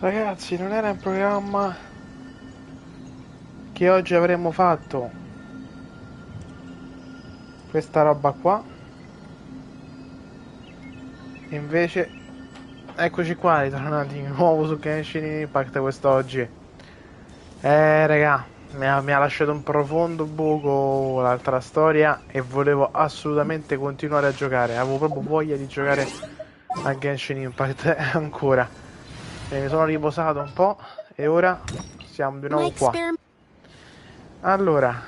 Ragazzi, non era in programma che oggi avremmo fatto questa roba qua. E invece eccoci qua, ritornati di nuovo su Genshin Impact quest'oggi. Raga, mi ha lasciato un profondo buco l'altra storia e volevo assolutamente continuare a giocare. Avevo proprio voglia di giocare a Genshin Impact ancora. Mi sono riposato un po' e ora siamo di nuovo qua. Allora,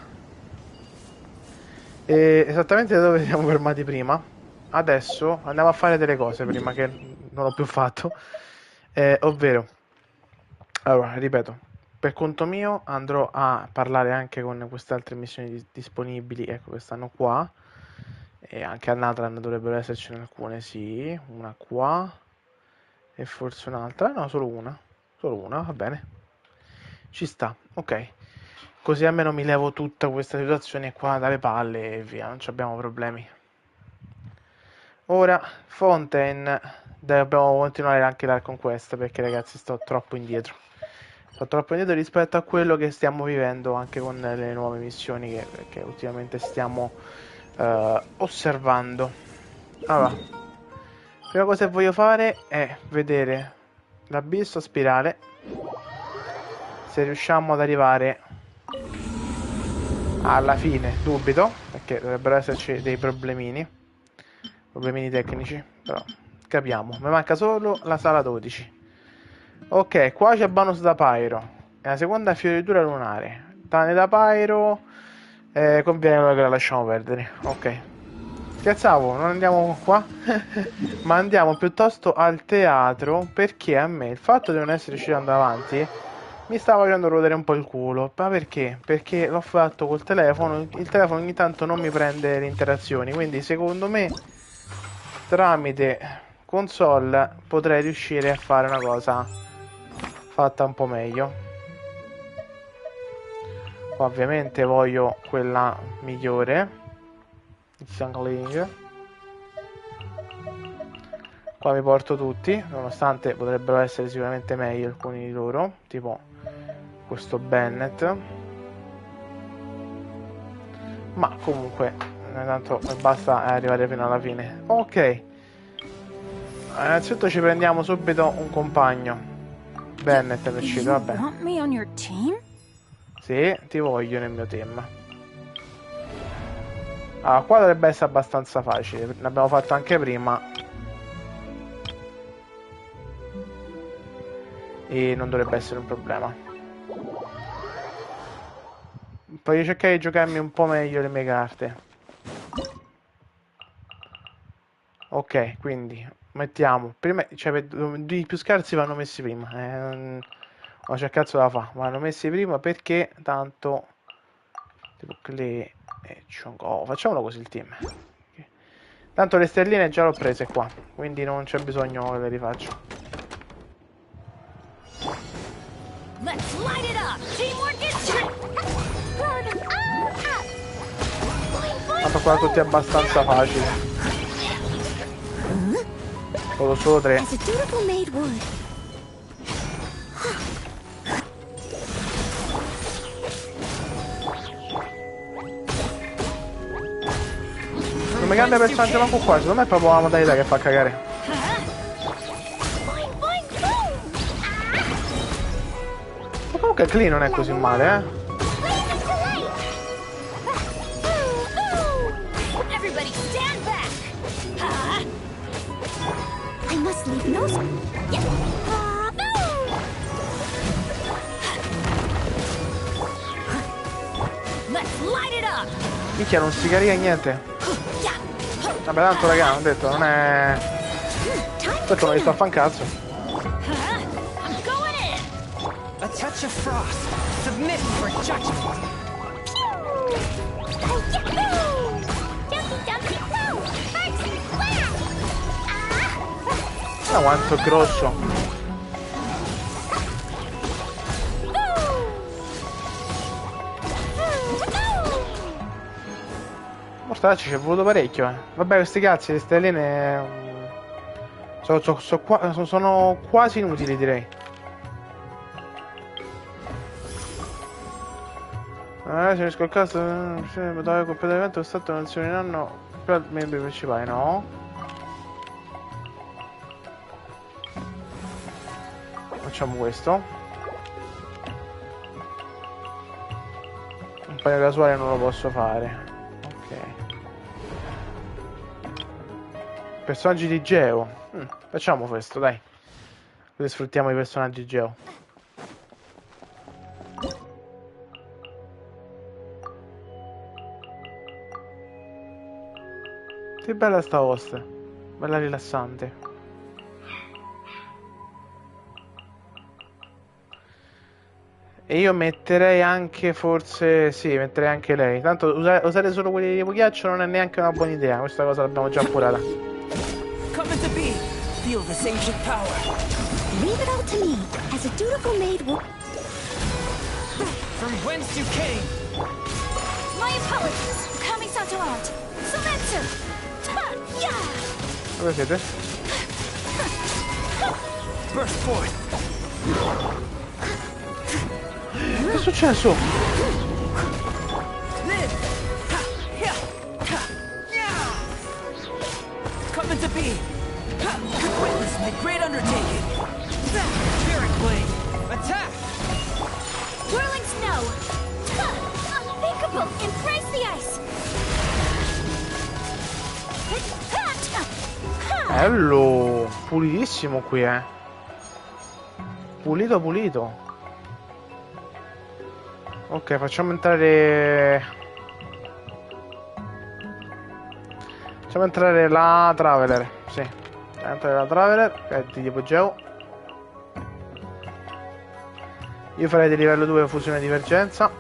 esattamente dove siamo fermati prima. Adesso andiamo a fare delle cose prima che non l'ho più fatto. Ovvero, allora, ripeto, per conto mio andrò a parlare anche con queste altre missioni disponibili, ecco che stanno qua. E anche a Nathan dovrebbero essercene alcune, sì. Una qua. E forse un'altra. No, solo una. Solo una, va bene. Ci sta, ok. Così almeno mi levo tutta questa situazione qua dalle palle e via, non abbiamo problemi. Ora, Fontaine, dobbiamo continuare anche l'Archon Quest perché ragazzi sto troppo indietro. Sto troppo indietro rispetto a quello che stiamo vivendo anche con le nuove missioni che ultimamente stiamo osservando. Allora, prima cosa che voglio fare è vedere l'abisso a spirale, se riusciamo ad arrivare alla fine. Dubito, perché dovrebbero esserci dei problemini tecnici, però capiamo. Mi manca solo la sala 12. Ok, qua c'è bonus da Pyro e la seconda fioritura lunare. Tane da Pyro, conviene che la lasciamo perdere. Ok, scherzavo, non andiamo qua ma andiamo piuttosto al teatro, perché a me il fatto di non essere riuscito ad andare avanti mi stava facendo rodere un po' il culo. Ma perché? Perché l'ho fatto col telefono, il telefono ogni tanto non mi prende le interazioni, quindi secondo me tramite console potrei riuscire a fare una cosa fatta un po' meglio. Ovviamente voglio quella migliore, il Sangling. Qua mi porto tutti, nonostante potrebbero essere sicuramente meglio alcuni di loro, tipo questo Bennett. Ma comunque, tanto basta arrivare fino alla fine. Ok. Innanzitutto ci prendiamo subito un compagno. Bennett è uscito, vabbè. Sì, ti voglio nel mio team. Allora, qua dovrebbe essere abbastanza facile. L'abbiamo fatto anche prima. E non dovrebbe essere un problema. Voglio cercare di giocarmi un po' meglio le mie carte. Ok, quindi mettiamo prima, cioè i più scarsi vanno messi prima. Non c'è cazzo da fa, vanno messi prima perché tanto tipo Clay e Chong. Oh, facciamolo così il team. Okay. Tanto le stelline già le ho prese qua, quindi non c'è bisogno che le rifaccio. Tanto qua tutti abbastanza facili. Solo 3. Non mi cambia personaggio manco qua, secondo me è proprio la modalità che fa cagare. Ma comunque Clean non è così male, eh. Minchia, non si carica niente. Vabbè, tanto raga, ho detto, non è... Aspetta, non gli sto a fan cazzo. A touch of frost. Submit for judgment. Ma quanto è grosso. Mortacci ci è voluto parecchio, eh. Vabbè, questi cazzi, le stelline sono quasi inutili, direi. Se riesco a caso, dove completamente lo stato non si uniranno per membri principali, no? Facciamo questo. Un paio casuale non lo posso fare. Ok. Personaggi di Geo. Facciamo questo, dai. Così sfruttiamo i personaggi Geo. Che bella sta host. Bella rilassante. E io metterei anche, forse, sì, metterei anche lei. Tanto usare solo quelli di ghiaccio non è neanche una buona idea. Questa cosa l'abbiamo già appurata. Come to be. Feel this ancient power. Leave it all to me, as a dutiful maid will... From whence you came. My apologies. Kamisato art. Sumetsu. Dove siete? Burst forth. Che è successo? Coming to be. Witness my great undertaking. Spirit blade. Attack. Whirling snow. Unthinkable. Embrace the ice. Bello. Pulitissimo qui, eh. Pulito, pulito. Ok, facciamo entrare... Facciamo entrare la Traveler. Sì. Facciamo entrare la Traveler, che è di tipo Geo. Io farei di livello 2 fusione divergenza.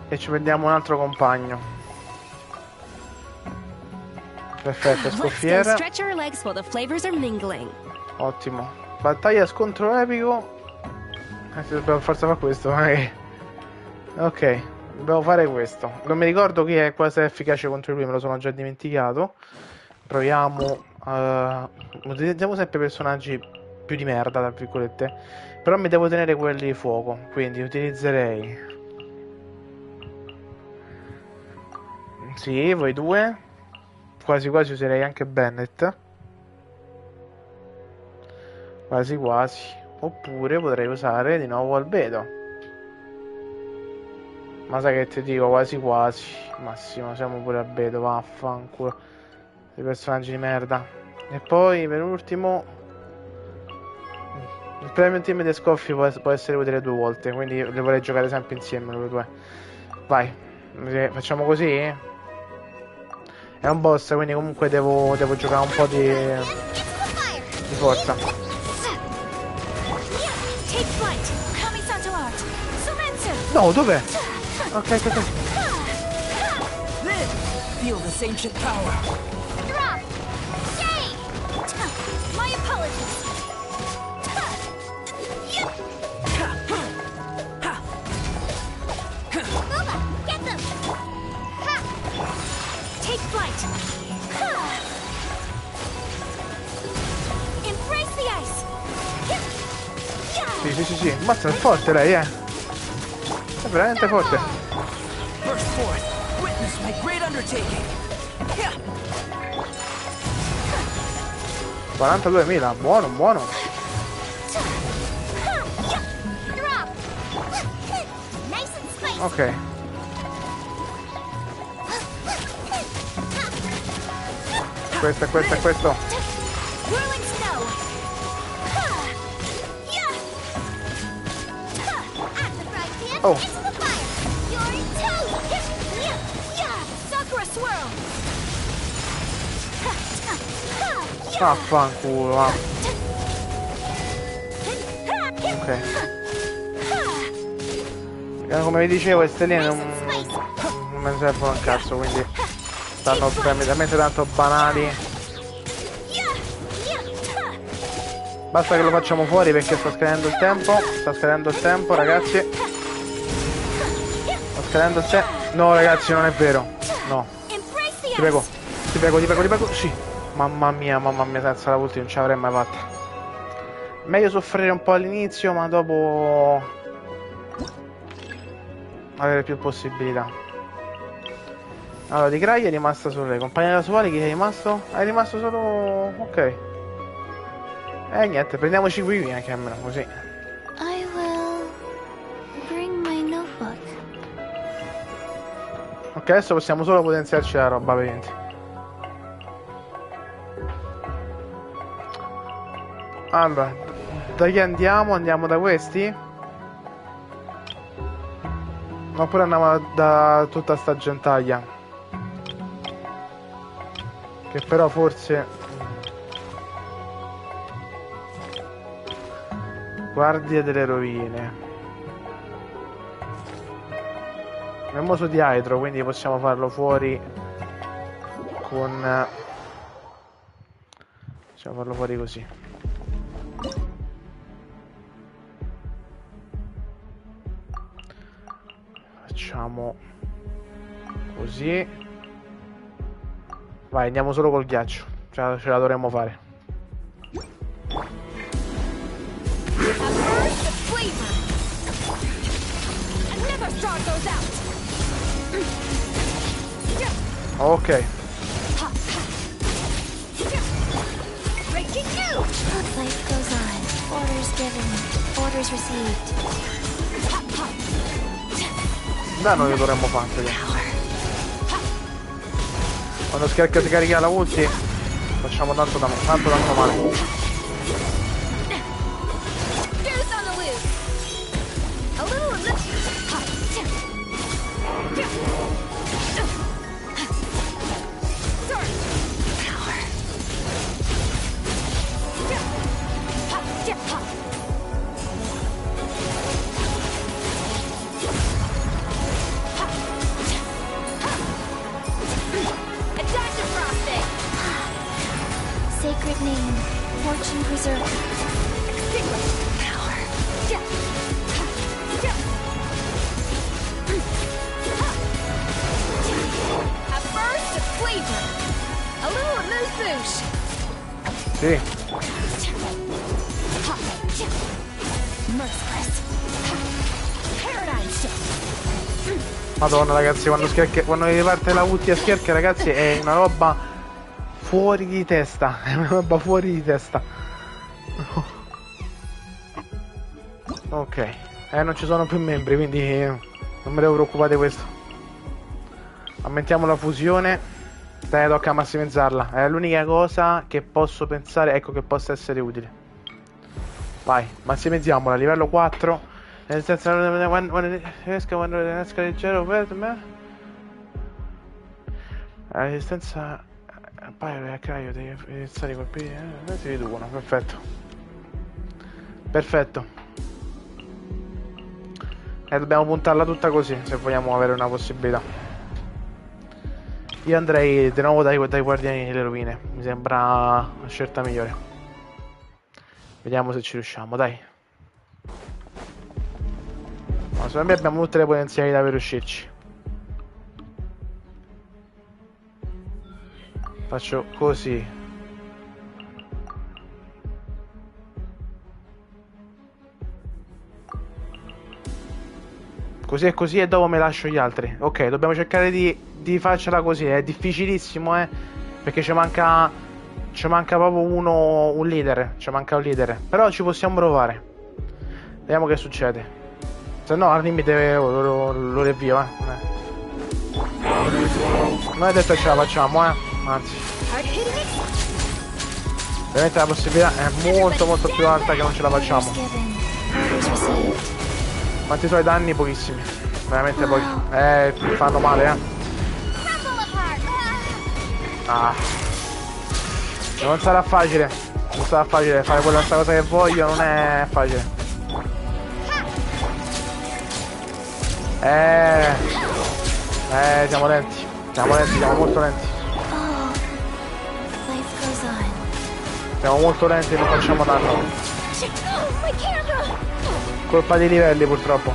E ci prendiamo un altro compagno. Perfetto, scoffiera. Ottimo. Battaglia scontro epico. Dobbiamo forza fare questo. Ok, dobbiamo fare questo. Non mi ricordo chi è quasi efficace contro lui, me lo sono già dimenticato. Proviamo. Utilizziamo sempre personaggi più di merda, tra virgolette. Però mi devo tenere quelli di fuoco. Quindi utilizzerei. Sì, voi due. Quasi quasi userei anche Bennett. Quasi quasi. Oppure potrei usare di nuovo Albedo. Ma sai che ti dico, quasi quasi. Massimo, siamo pure Albedo, vaffanculo. I personaggi di merda. E poi per ultimo il premium team dei scoffi può essere utile 2 volte. Quindi le vorrei giocare sempre insieme loro due. Vai. Facciamo così? È un boss, quindi comunque devo giocare un po' di forza. No, dov'è? Ok, ok. Feel this ancient power. Drop! Stay! My apologies. Booba, get them! Take flight. Embrace the ice. Sì. Mazza, è forte lei, eh. È veramente forte. Burst forth. Witness my great undertaking. 42.000, buono, buono. Ok. Questo. Oh. Vaffanculo, va. Ok. Come vi dicevo, le stelline non me ne servono un cazzo, quindi stanno talmente tanto banali. Basta che lo facciamo fuori perché sta scadendo il tempo. Sta scadendo il tempo, ragazzi. Sta scadendo il tempo. No, ragazzi, non è vero. No. Ti prego, ti prego, ti prego, ti prego. Sì. Mamma mia, senza la ulti non ce l'avrei mai fatta. Meglio soffrire un po' all'inizio, ma dopo avere più possibilità. Allora, di Cray è rimasta solo lei. Compagna della sua, chi è rimasto? È rimasto solo... ok. Niente, prendiamoci qui anche almeno così. I will bring my notebook. Ok, adesso possiamo solo potenziarci la roba, ovviamente. Allora, da chi andiamo? Andiamo da questi? Oppure andiamo da tutta sta gentaglia? Che però forse... Guardie delle rovine. È il moso di Atto, quindi possiamo farlo fuori con... possiamo farlo fuori così. Facciamo così. Vai, andiamo solo col ghiaccio. Ce la dovremmo fare. Ok. Life goes on. Orders given. Orders received. Da noi lo dovremmo fare. Quando Scherk si carica la ulti facciamo tanto male. Sacred name, fortune preserver. Power. A burst of flavor. A little amuse-bouche. Sì. Merciless. Paradigm shift. Madonna, ragazzi, quando riparte la ulti a Scherk, ragazzi, è una roba fuori di testa. È una roba fuori di testa. Ok. Non ci sono più membri, quindi non me devo preoccupare di questo. Aumentiamo la fusione. Dai, tocca massimizzarla. È l'unica cosa che posso pensare, ecco, che possa essere utile. Vai, massimizziamola, livello 4. Resistenza quando esca leggero per me. La resistenza paio a craio dei iniziali colpiti si riducono, perfetto. Perfetto. E dobbiamo puntarla tutta così se vogliamo avere una possibilità. Io andrei di nuovo dai guardiani delle rovine. Mi sembra una scelta migliore. Vediamo se ci riusciamo, dai. No, secondo me abbiamo tutte le potenzialità per riuscirci. Faccio così. Così e così e dopo me lascio gli altri. Ok, dobbiamo cercare di farcela così. È difficilissimo, perché ci manca proprio un leader. Ci manca un leader. Però ci possiamo provare. Vediamo che succede. Se no al limite lo revio, Non è detto che ce la facciamo, Anzi. Ovviamente la possibilità è molto più alta che non ce la facciamo. Quanti suoi danni? Pochissimi. Veramente pochi. Fanno male, Non sarà facile. Non sarà facile fare quella cosa che voglio, non è facile. Siamo lenti. Siamo molto lenti. Oh, life goes on. Siamo molto lenti e non facciamo danno. Oh, my camera! Colpa dei livelli purtroppo.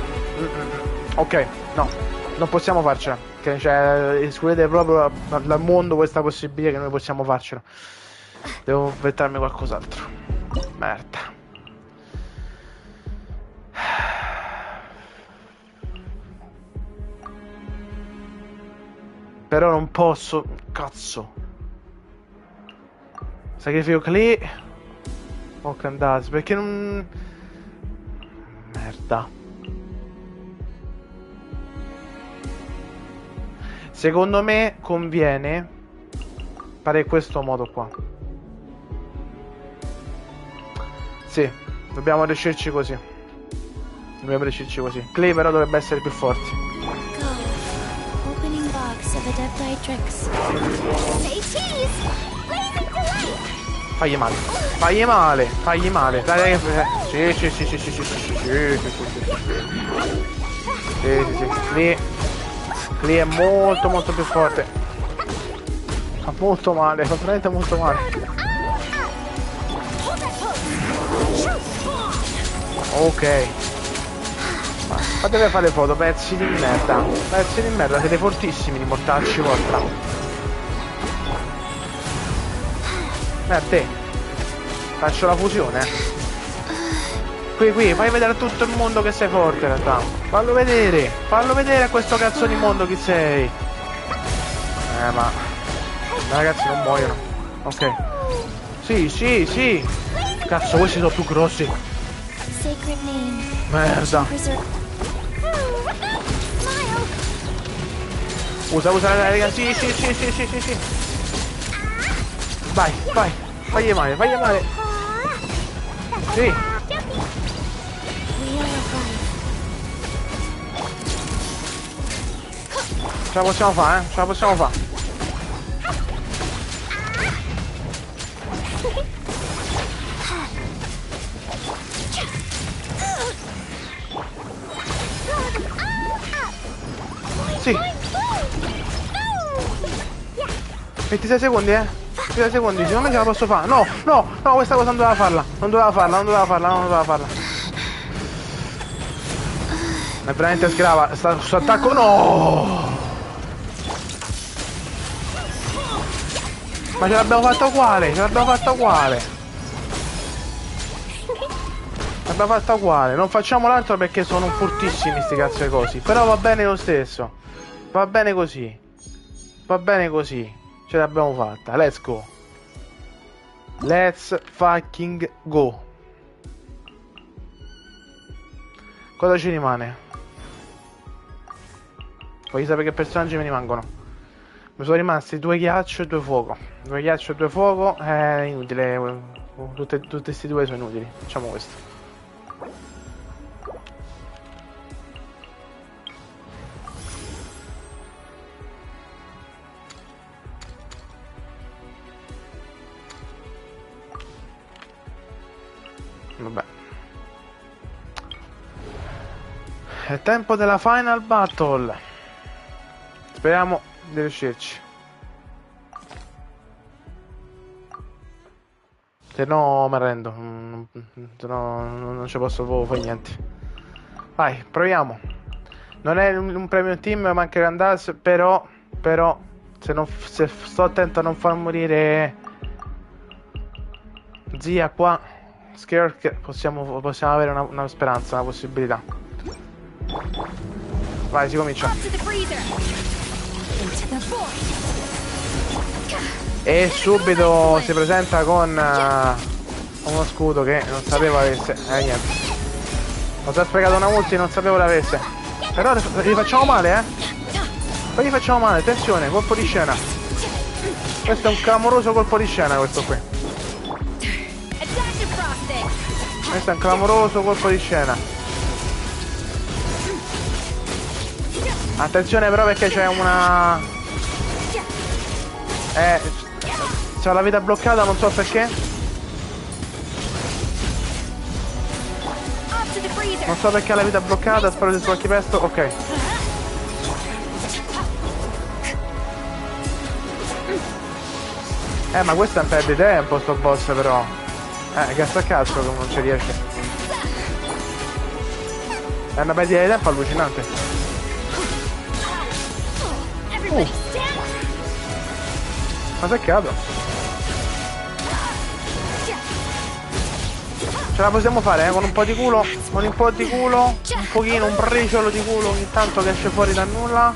Ok, no, non possiamo farcela. Che escludete proprio dal mondo questa possibilità che noi possiamo farcela. Devo inventarmi qualcos'altro. Merda. Però non posso. Cazzo. Sacrifico Clee. O Candace. Perché non. Merda. Secondo me conviene fare questo modo qua. Sì, dobbiamo riuscirci così. Clay però dovrebbe essere più forte. Go. Opening box of Adepti-Trix. Say cheese! Blazing delight! Fagli male. Dai, sì. Lì è molto più forte. Fa molto male, fa veramente molto male. Ok. Fatemi fare le foto, pezzi di merda. Siete fortissimi di mortacci vostra. A te. Faccio la fusione. Qui, fai vedere a tutto il mondo che sei forte in realtà. Fallo vedere a questo cazzo di mondo chi sei. Ma ragazzi non muoiono. Ok. Sì. Cazzo, questi sono più grossi. Sacred name. Merda. Usa la raga. Sì. Vai. Fagli male. Sì. Ce la possiamo fare, Sì. 26 secondi, 26 secondi, secondo me ce la posso fare. No, questa cosa non doveva farla. Non doveva farla. È veramente sgrava. Sto attacco. No! Ma ce l'abbiamo fatta uguale. Non facciamo l'altro perché sono fortissimi sti cazzo di cosi. Però va bene lo stesso. Va bene così. Ce l'abbiamo fatta. Let's go. Let's fucking go. Cosa ci rimane? Voglio sapere che personaggi mi rimangono. Mi sono rimasti 2 ghiaccio e 2 fuoco. 2 ghiaccio e 2 fuoco è inutile. Tutti questi due sono inutili. Facciamo questo. Vabbè. È tempo della final battle. Speriamo di riuscirci. Se no mi arrendo. Se no non ci posso proprio fare niente. Vai, proviamo. Non è un premium team, manca Candace, però se sto attento a non far morire zia qua, Skirk, possiamo avere una speranza, una possibilità. Vai, si comincia. E subito si presenta con uno scudo che non sapevo avesse. Niente. Ho già sprecato una multi e non sapevo l'avesse. Però gli facciamo male, Poi gli facciamo male, attenzione, colpo di scena. Questo è un clamoroso colpo di scena, questo qui. Questo è un clamoroso colpo di scena. Attenzione però perché c'è una... c'ha la vita bloccata, non so perché. Non so perché ha la vita bloccata, spero di sblocchi presto, ok. Ma questo è un perde tempo sto boss però. Che sta cazzo che non ci riesce. È una perdita di tempo allucinante. Ma seccato. Ce la possiamo fare, con un po' di culo. Con un po' di culo. Un pochino, un briciolo di culo ogni tanto che esce fuori da nulla.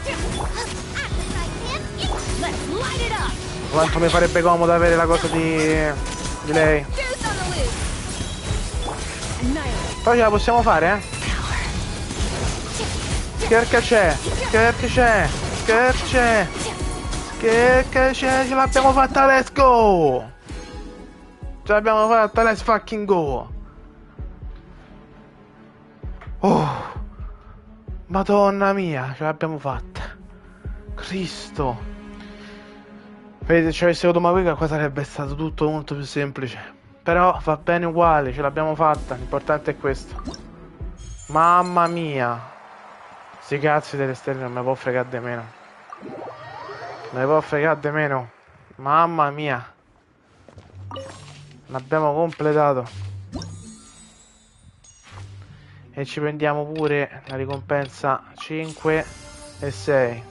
Quanto mi farebbe comodo avere la cosa di lei. Poi ce la possiamo fare, Che c'è? Che c'è? Ce l'abbiamo fatta, let's go! Ce l'abbiamo fatta, let's fucking go! Oh! Madonna mia, ce l'abbiamo fatta! Cristo! Vedete, se ci avessi avuto Mavica qua sarebbe stato tutto molto più semplice. Però va bene uguale, ce l'abbiamo fatta, l'importante è questo. Mamma mia! Sti cazzi delle stelle non me può fregare di meno. Me può fregare di meno. Mamma mia. L'abbiamo completato. E ci prendiamo pure la ricompensa 5 e 6.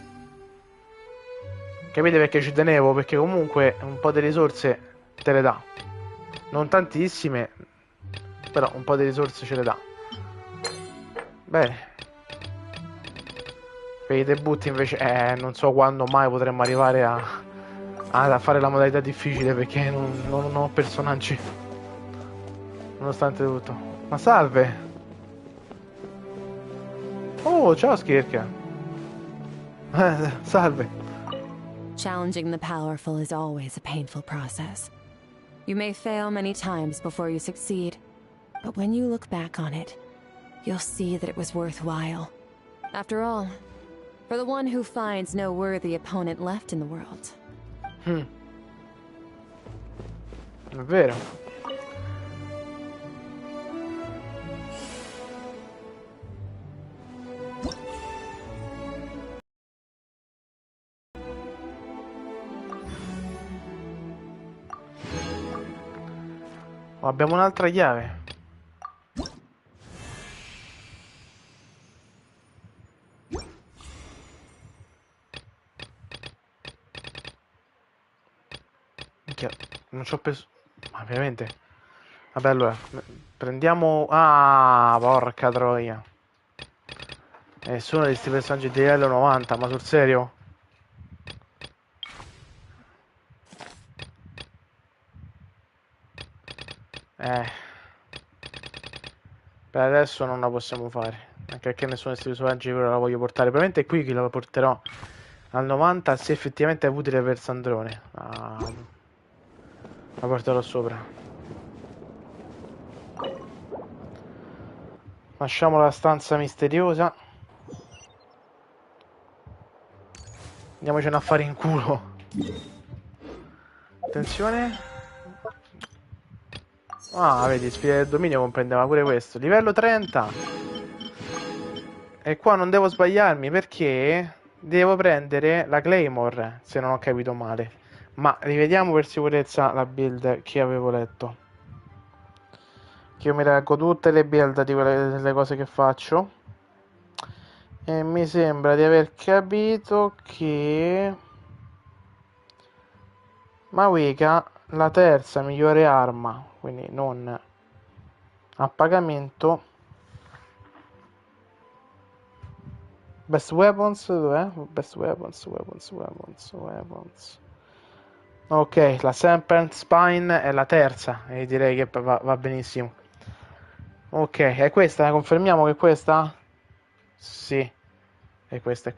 Capite perché ci tenevo? Perché comunque un po' di risorse te le dà. Non tantissime, però un po' di risorse ce le dà. Bene. Per i debutti invece non so quando mai potremmo arrivare a fare la modalità difficile, perché non ho personaggi, nonostante tutto. Ma salve. Oh, ciao Skirka. Salve. Challenging the powerful is always a painful process. You may fail many times before you succeed, but when you look back on it, you'll see that it was worthwhile. After all, for the one who finds no worthy opponent left in the world. È vero. Oh, abbiamo un'altra chiave. Non ci ho preso. Ma veramente? Vabbè, allora prendiamo. Ah, porca troia. Nessuno di questi personaggi di livello 90, ma sul serio? Per adesso non la possiamo fare. Anche perché nessuno di questi personaggi la voglio portare. Probabilmente è qui che la porterò al 90 se effettivamente è utile per Sandrone. La porterò sopra. Lasciamo la stanza misteriosa. Andiamocene a fare in culo. Attenzione. Ah, vedi, Spirito del Dominio comprendeva pure questo. Livello 30. E qua non devo sbagliarmi perché devo prendere la Claymore, se non ho capito male. Ma rivediamo per sicurezza la build che avevo letto. Che io mi leggo tutte le build di delle cose che faccio. E mi sembra di aver capito che Mavica, la terza migliore arma, quindi non a pagamento. Best weapons, dov'è? Best weapons. Ok, la Serpent Spine è la terza e direi che va benissimo. Ok, è questa? Confermiamo che è questa? Sì, è questa.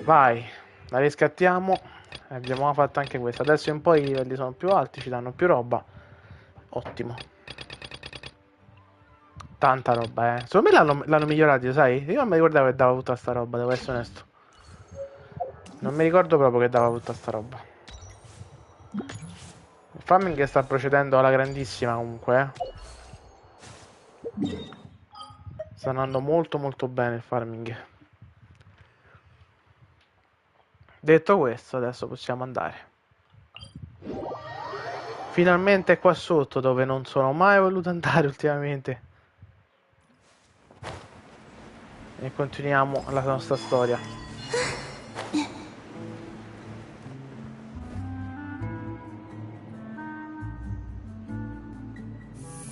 Vai, la riscattiamo. Abbiamo fatto anche questa. Adesso in poi i livelli sono più alti, ci danno più roba. Ottimo. Tanta roba, Secondo me l'hanno migliorato, sai? Io non mi ricordavo che dava tutta sta roba, devo essere onesto. Non mi ricordo proprio che dava tutta sta roba. Il farming sta procedendo alla grandissima comunque, Sta andando molto bene il farming. Detto questo, adesso possiamo andare. Finalmente qua sotto, dove non sono mai voluto andare ultimamente. E continuiamo la nostra storia.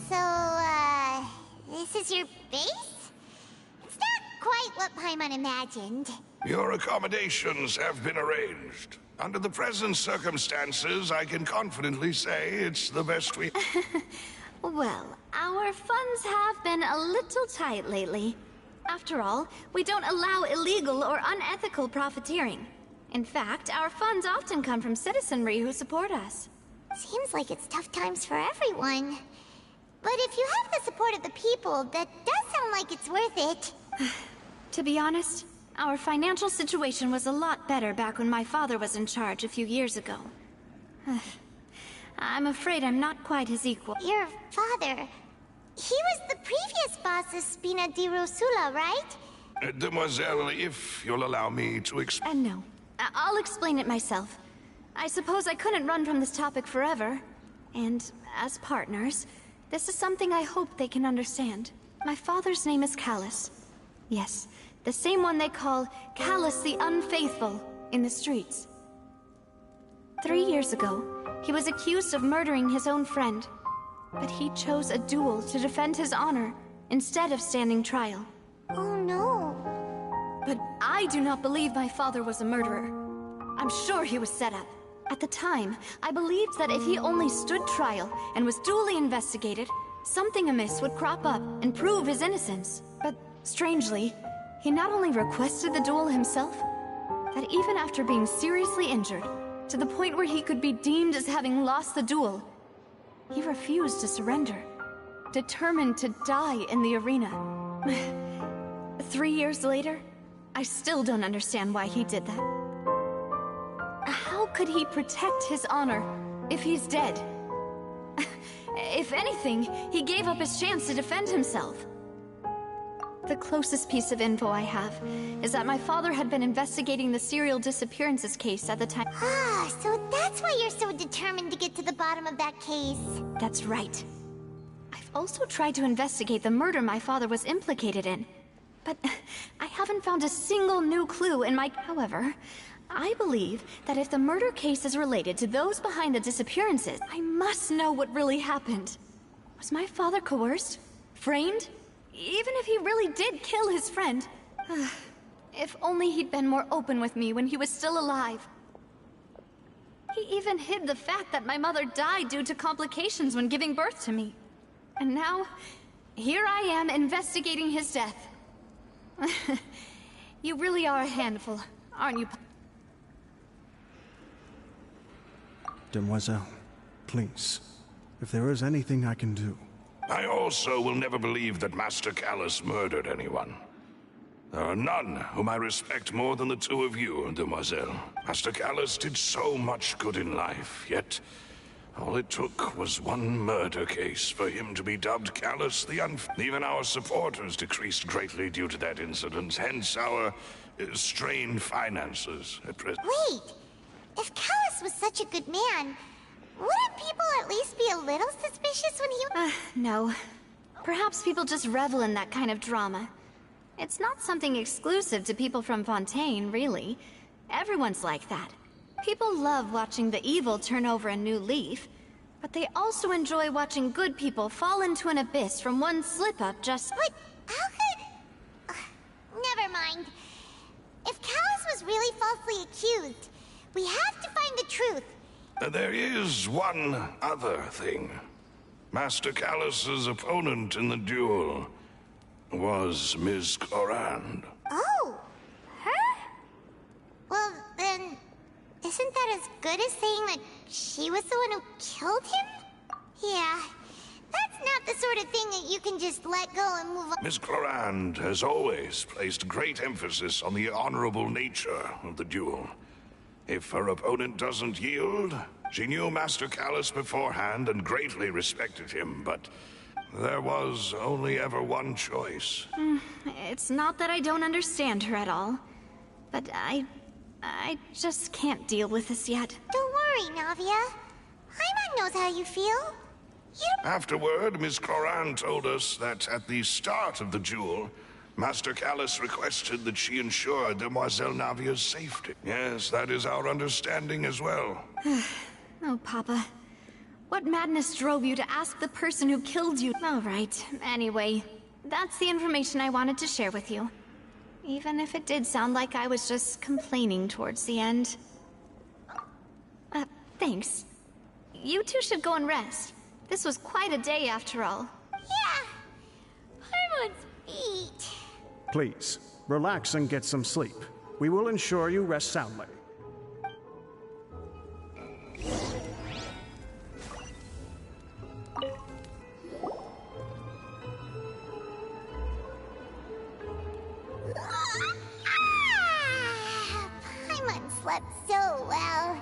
So, this is your base? It's not quite what Paimon imagined. Your accommodations have been arranged. Under the present circumstances, I can confidently say it's the best we... Well, our funds have been a little tight lately. After all, we don't allow illegal or unethical profiteering. In fact, our funds often come from citizenry who support us. Seems like it's tough times for everyone. But if you have the support of the people, that does sound like it's worth it. To be honest, our financial situation was a lot better back when my father was in charge a few years ago. I'm afraid I'm not quite his equal. Your father... He was the previous boss of Spina di Rosula, right? Demoiselle, if you'll allow me to explain... No. I'll explain it myself. I suppose I couldn't run from this topic forever. And, as partners, this is something I hope they can understand. My father's name is Callus. Yes, the same one they call Callus the Unfaithful in the streets. 3 years ago, he was accused of murdering his own friend. But he chose a duel to defend his honor, instead of standing trial. Oh no. But I do not believe my father was a murderer. I'm sure he was set up. At the time, I believed that if he only stood trial and was duly investigated, something amiss would crop up and prove his innocence. But strangely, he not only requested the duel himself, that even after being seriously injured, to the point where he could be deemed as having lost the duel, he refused to surrender, determined to die in the arena. 3 years later, I still don't understand why he did that. How could he protect his honor if he's dead? If anything, he gave up his chance to defend himself. The closest piece of info I have is that my father had been investigating the serial disappearances case at the time. Ah, so that's why you're so determined to get to the bottom of that case. That's right. I've also tried to investigate the murder my father was implicated in, but I haven't found a single new clue in my... However, I believe that if the murder case is related to those behind the disappearances, I must know what really happened. Was my father coerced? Framed? Even if he really did kill his friend. If only he'd been more open with me when he was still alive. He even hid the fact that my mother died due to complications when giving birth to me. And now, here I am investigating his death. You really are a handful, aren't you? Demoiselle, please, if there is anything I can do... I also will never believe that Master Callus murdered anyone. There are none whom I respect more than the two of you, Demoiselle. Master Callus did so much good in life, yet all it took was one murder case for him to be dubbed Callus the Even our supporters decreased greatly due to that incident, hence our strained finances at present. Wait! If Callus was such a good man, wouldn't people at least be a little suspicious when he... No. Perhaps people just revel in that kind of drama. It's not something exclusive to people from Fontaine, really. Everyone's like that. People love watching the evil turn over a new leaf, but they also enjoy watching good people fall into an abyss from one slip-up just... But how could... never mind. If Callus was really falsely accused, we have to find the truth. There is one other thing. Master Callus's opponent in the duel was Ms. Clorand. Oh! Her? Well, then... isn't that as good as saying that she was the one who killed him? Yeah. That's not the sort of thing that you can just let go and move on. Ms. Clorand has always placed great emphasis on the honorable nature of the duel. If her opponent doesn't yield, she knew Master Callus beforehand and greatly respected him, but there was only ever one choice. It's not that I don't understand her at all, but I just can't deal with this yet. Don't worry, Navia. Paimon knows how you feel. Afterward, Miss Cloran told us that at the start of the duel, Master Callus requested that she ensure Demoiselle Navia's safety. Yes, that is our understanding as well. Oh, Papa. What madness drove you to ask the person who killed you? All right, anyway, that's the information I wanted to share with you. Even if it did sound like I was just complaining towards the end. Thanks. You two should go and rest. This was quite a day after all. Yeah. Paimon's feet. Please, relax and get some sleep. We will ensure you rest soundly. Paimon slept so well.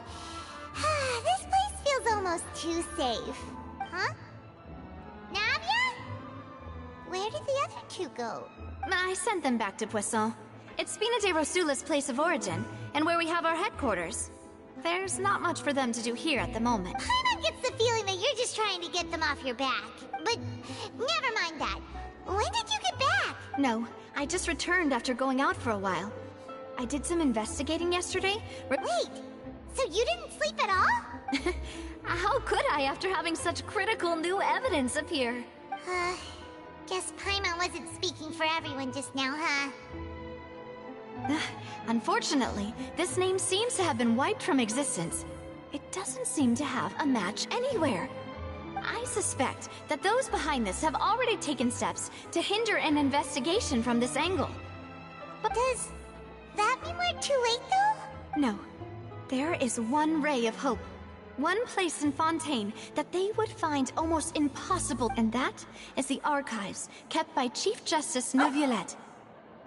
This place feels almost too safe. Huh? Navia? Where did the other two go? I sent them back to Poisson. It's Spina de Rosula's place of origin, and where we have our headquarters. There's not much for them to do here at the moment. Paimon gets the feeling that you're just trying to get them off your back. But never mind that. When did you get back? No, I just returned after going out for a while. I did some investigating yesterday. Wait, so you didn't sleep at all? How could I after having such critical new evidence appear? Guess Paimon wasn't speaking for everyone just now, huh? Unfortunately, this name seems to have been wiped from existence. It doesn't seem to have a match anywhere. I suspect that those behind this have already taken steps to hinder an investigation from this angle. But does that mean we're too late, though? No. There is one ray of hope. One place in Fontaine that they would find almost impossible, and that is the archives kept by Chief Justice Neuvillette.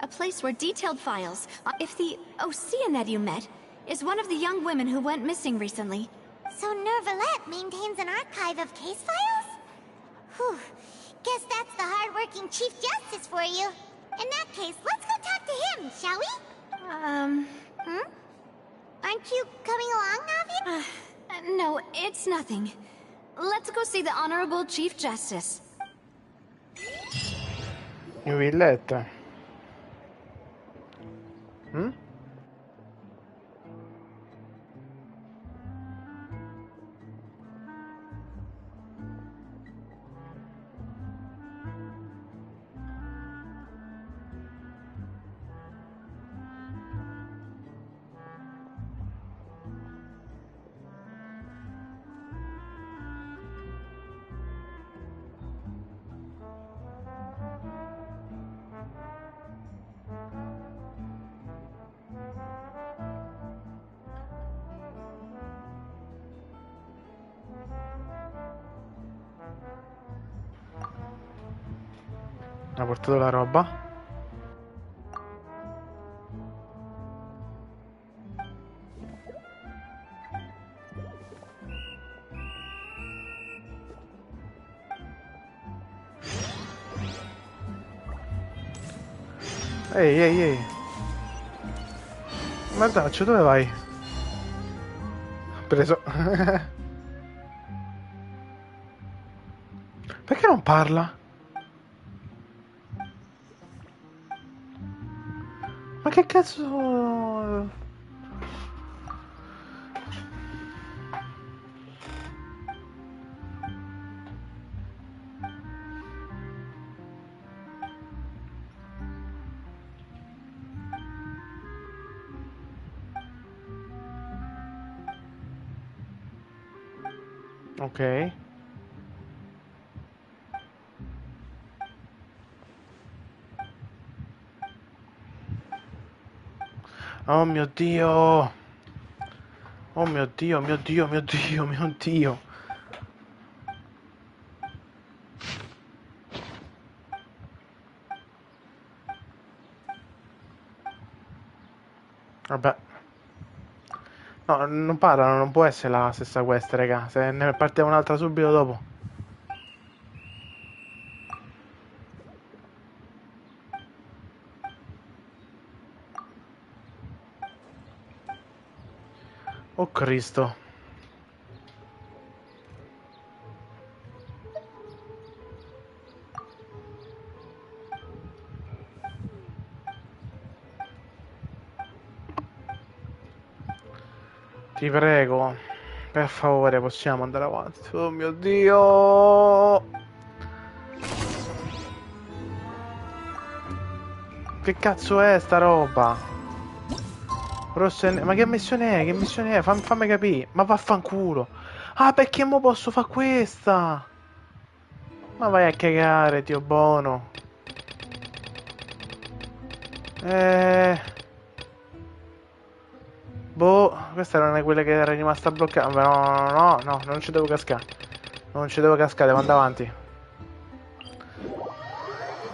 A place where detailed files, if the Oceanid you met, is one of the young women who went missing recently. So Neuvillette maintains an archive of case files? Whew. Guess that's the hard-working Chief Justice for you. In that case, let's go talk to him, shall we? Aren't you coming along, Navi? No, it's nothing. Let's go see the Honorable Chief Justice. Neuvillette. Ha portato la roba. Ehi. Mardaccio, dove vai? Preso. Perché non parla? Ma che cazzo? Ok. Oh mio Dio! Oh mio Dio, mio Dio, mio Dio, mio Dio! Vabbè. No, non parlano, non può essere la stessa quest, raga. Se ne parte un'altra subito dopo. Oh Cristo. Ti prego, per favore, possiamo andare avanti. Oh mio Dio! Che cazzo è sta roba? Rosso e ma che missione è? Che missione è? Fammi capire. Ma vaffanculo. Ah, perché mo posso fare questa? Ma vai a cagare, Dio buono. Boh, questa non è quella che era rimasta bloccata. No, non ci devo cascare. Non ci devo cascare, devo andare avanti.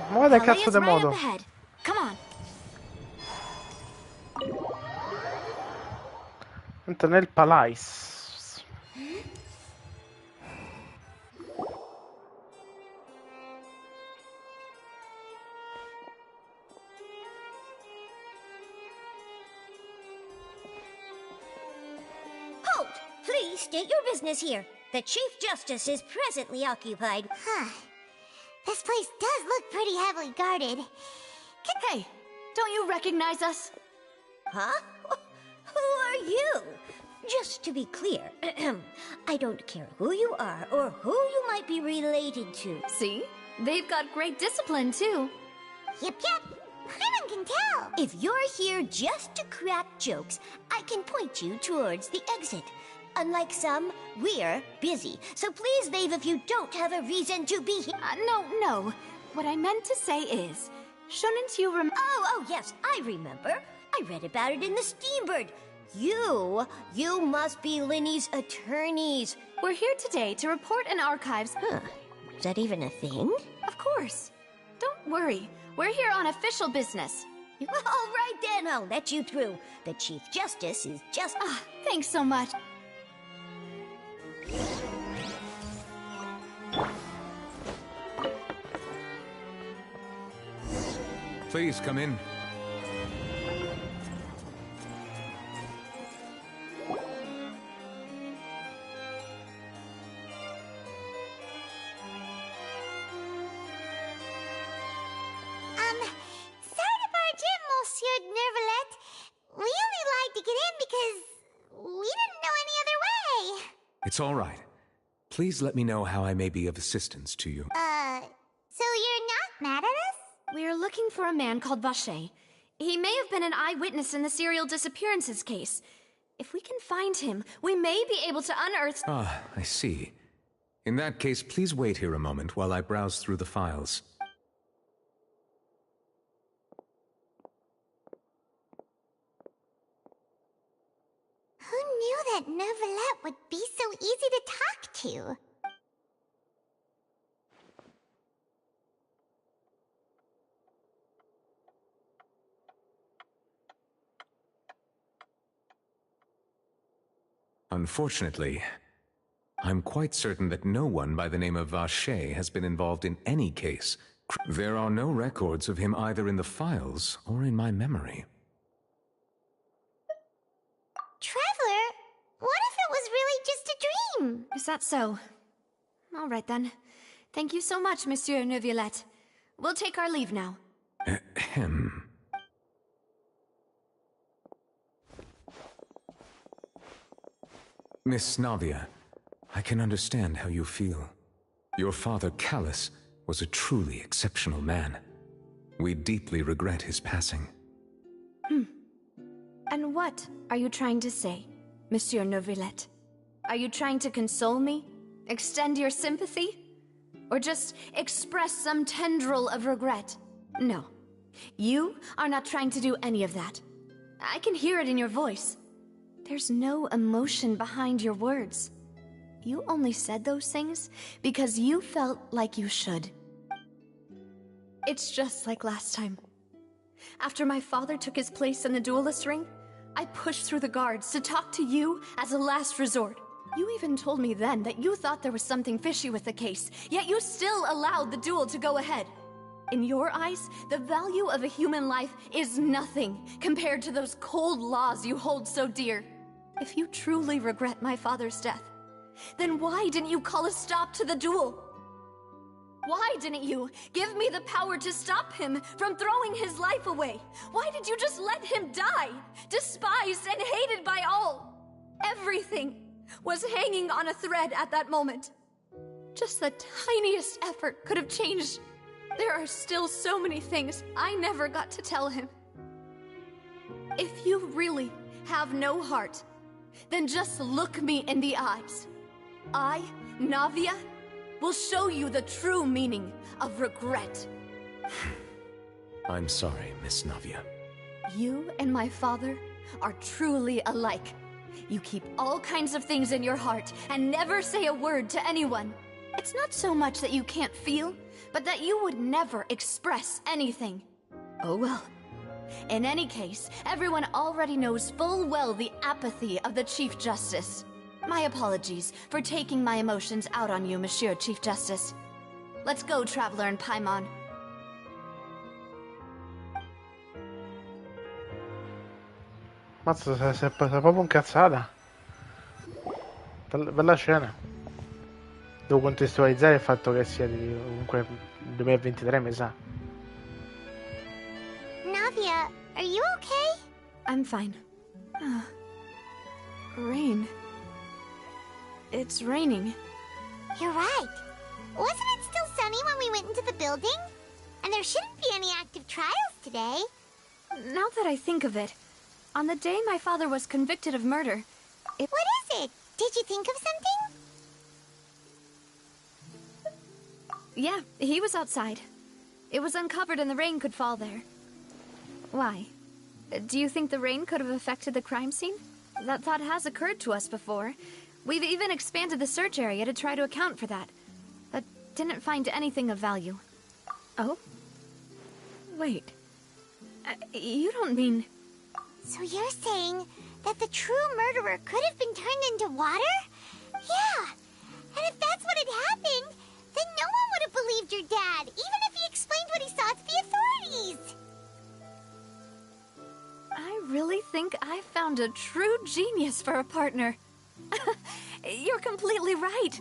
Ma guarda il cazzo di modo. Come on. Entra nel palais. Halt! Please state your business here. The Chief Justice is presently occupied. Huh. This place does look pretty heavily guarded. Hey, don't you recognize us? Huh? Who are you? Just to be clear, I don't care who you are or who you might be related to. See? They've got great discipline, too. Yep. Paimon can tell. If you're here just to crack jokes, I can point you towards the exit. Unlike some, we're busy. So please leave if you don't have a reason to be here. No. What I meant to say is, shouldn't you Oh, yes, I remember. I read about it in the Steambird. You must be Linny's attorneys. We're here today to report an archives. Huh. Is that even a thing? Of course. Don't worry. We're here on official business. All right then, I'll let you through. The Chief Justice is just... Thanks so much. Please come in. Sorry to barge in, Monsieur Nervalet. We only lied to get in because we didn't know any other way. It's all right. Please let me know how I may be of assistance to you. So you're not mad at us? We're looking for a man called Vacher. He may have been an eyewitness in the serial disappearances case. If we can find him, we may be able to unearth... Ah, I see. In that case, please wait here a moment while I browse through the files. Who knew that Nervalet would be so easy to talk to? Unfortunately, I'm quite certain that no one by the name of Vacher has been involved in any case. There are no records of him either in the files or in my memory. Traveler, what if it was really just a dream? Is that so? All right then. Thank you so much, Monsieur Neuvillette. We'll take our leave now. Ahem. Miss Navia, I can understand how you feel. Your father, Callus, was a truly exceptional man. We deeply regret his passing. And what are you trying to say, Monsieur Neuvillette? Are you trying to console me? Extend your sympathy? Or just express some tendril of regret? No. You are not trying to do any of that. I can hear it in your voice. There's no emotion behind your words. You only said those things because you felt like you should. It's just like last time. After my father took his place in the duelist ring, I pushed through the guards to talk to you as a last resort. You even told me then that you thought there was something fishy with the case, yet you still allowed the duel to go ahead. In your eyes, the value of a human life is nothing compared to those cold laws you hold so dear. If you truly regret my father's death, then why didn't you call a stop to the duel? Why didn't you give me the power to stop him from throwing his life away? Why did you just let him die, despised and hated by all? Everything was hanging on a thread at that moment. Just the tiniest effort could have changed. There are still so many things I never got to tell him. If you really have no heart, then just look me in the eyes. I, Navia, will show you the true meaning of regret. I'm sorry, Miss Navia. You and my father are truly alike. You keep all kinds of things in your heart and never say a word to anyone. It's not so much that you can't feel, but that you would never express anything. Oh well. In any case, everyone already knows full well the apathy of the Chief Justice. My apologies for taking my emotions out on you, Monsieur Chief Justice. Let's go, Traveler and Paimon. Mazza, si è proprio incazzata. Bella scena. Devo contestualizzare il fatto che sia di comunque 2023, mi sa. Navia, are you okay? I'm fine. Rain. It's raining. You're right. Wasn't it still sunny when we went into the building? And there shouldn't be any active trials today. Now that I think of it, on the day my father was convicted of murder, What is it? Did you think of something? Yeah, he was outside. It was uncovered and the rain could fall there. Why? Do you think the rain could have affected the crime scene? That thought has occurred to us before. We've even expanded the search area to try to account for that. But didn't find anything of value. Oh? Wait. You don't mean... So you're saying that the true murderer could have been turned into water? Yeah. And if that's what had happened, then no one would have believed your dad, even if he explained what he saw to the authorities. I really think I found a true genius for a partner. You're completely right.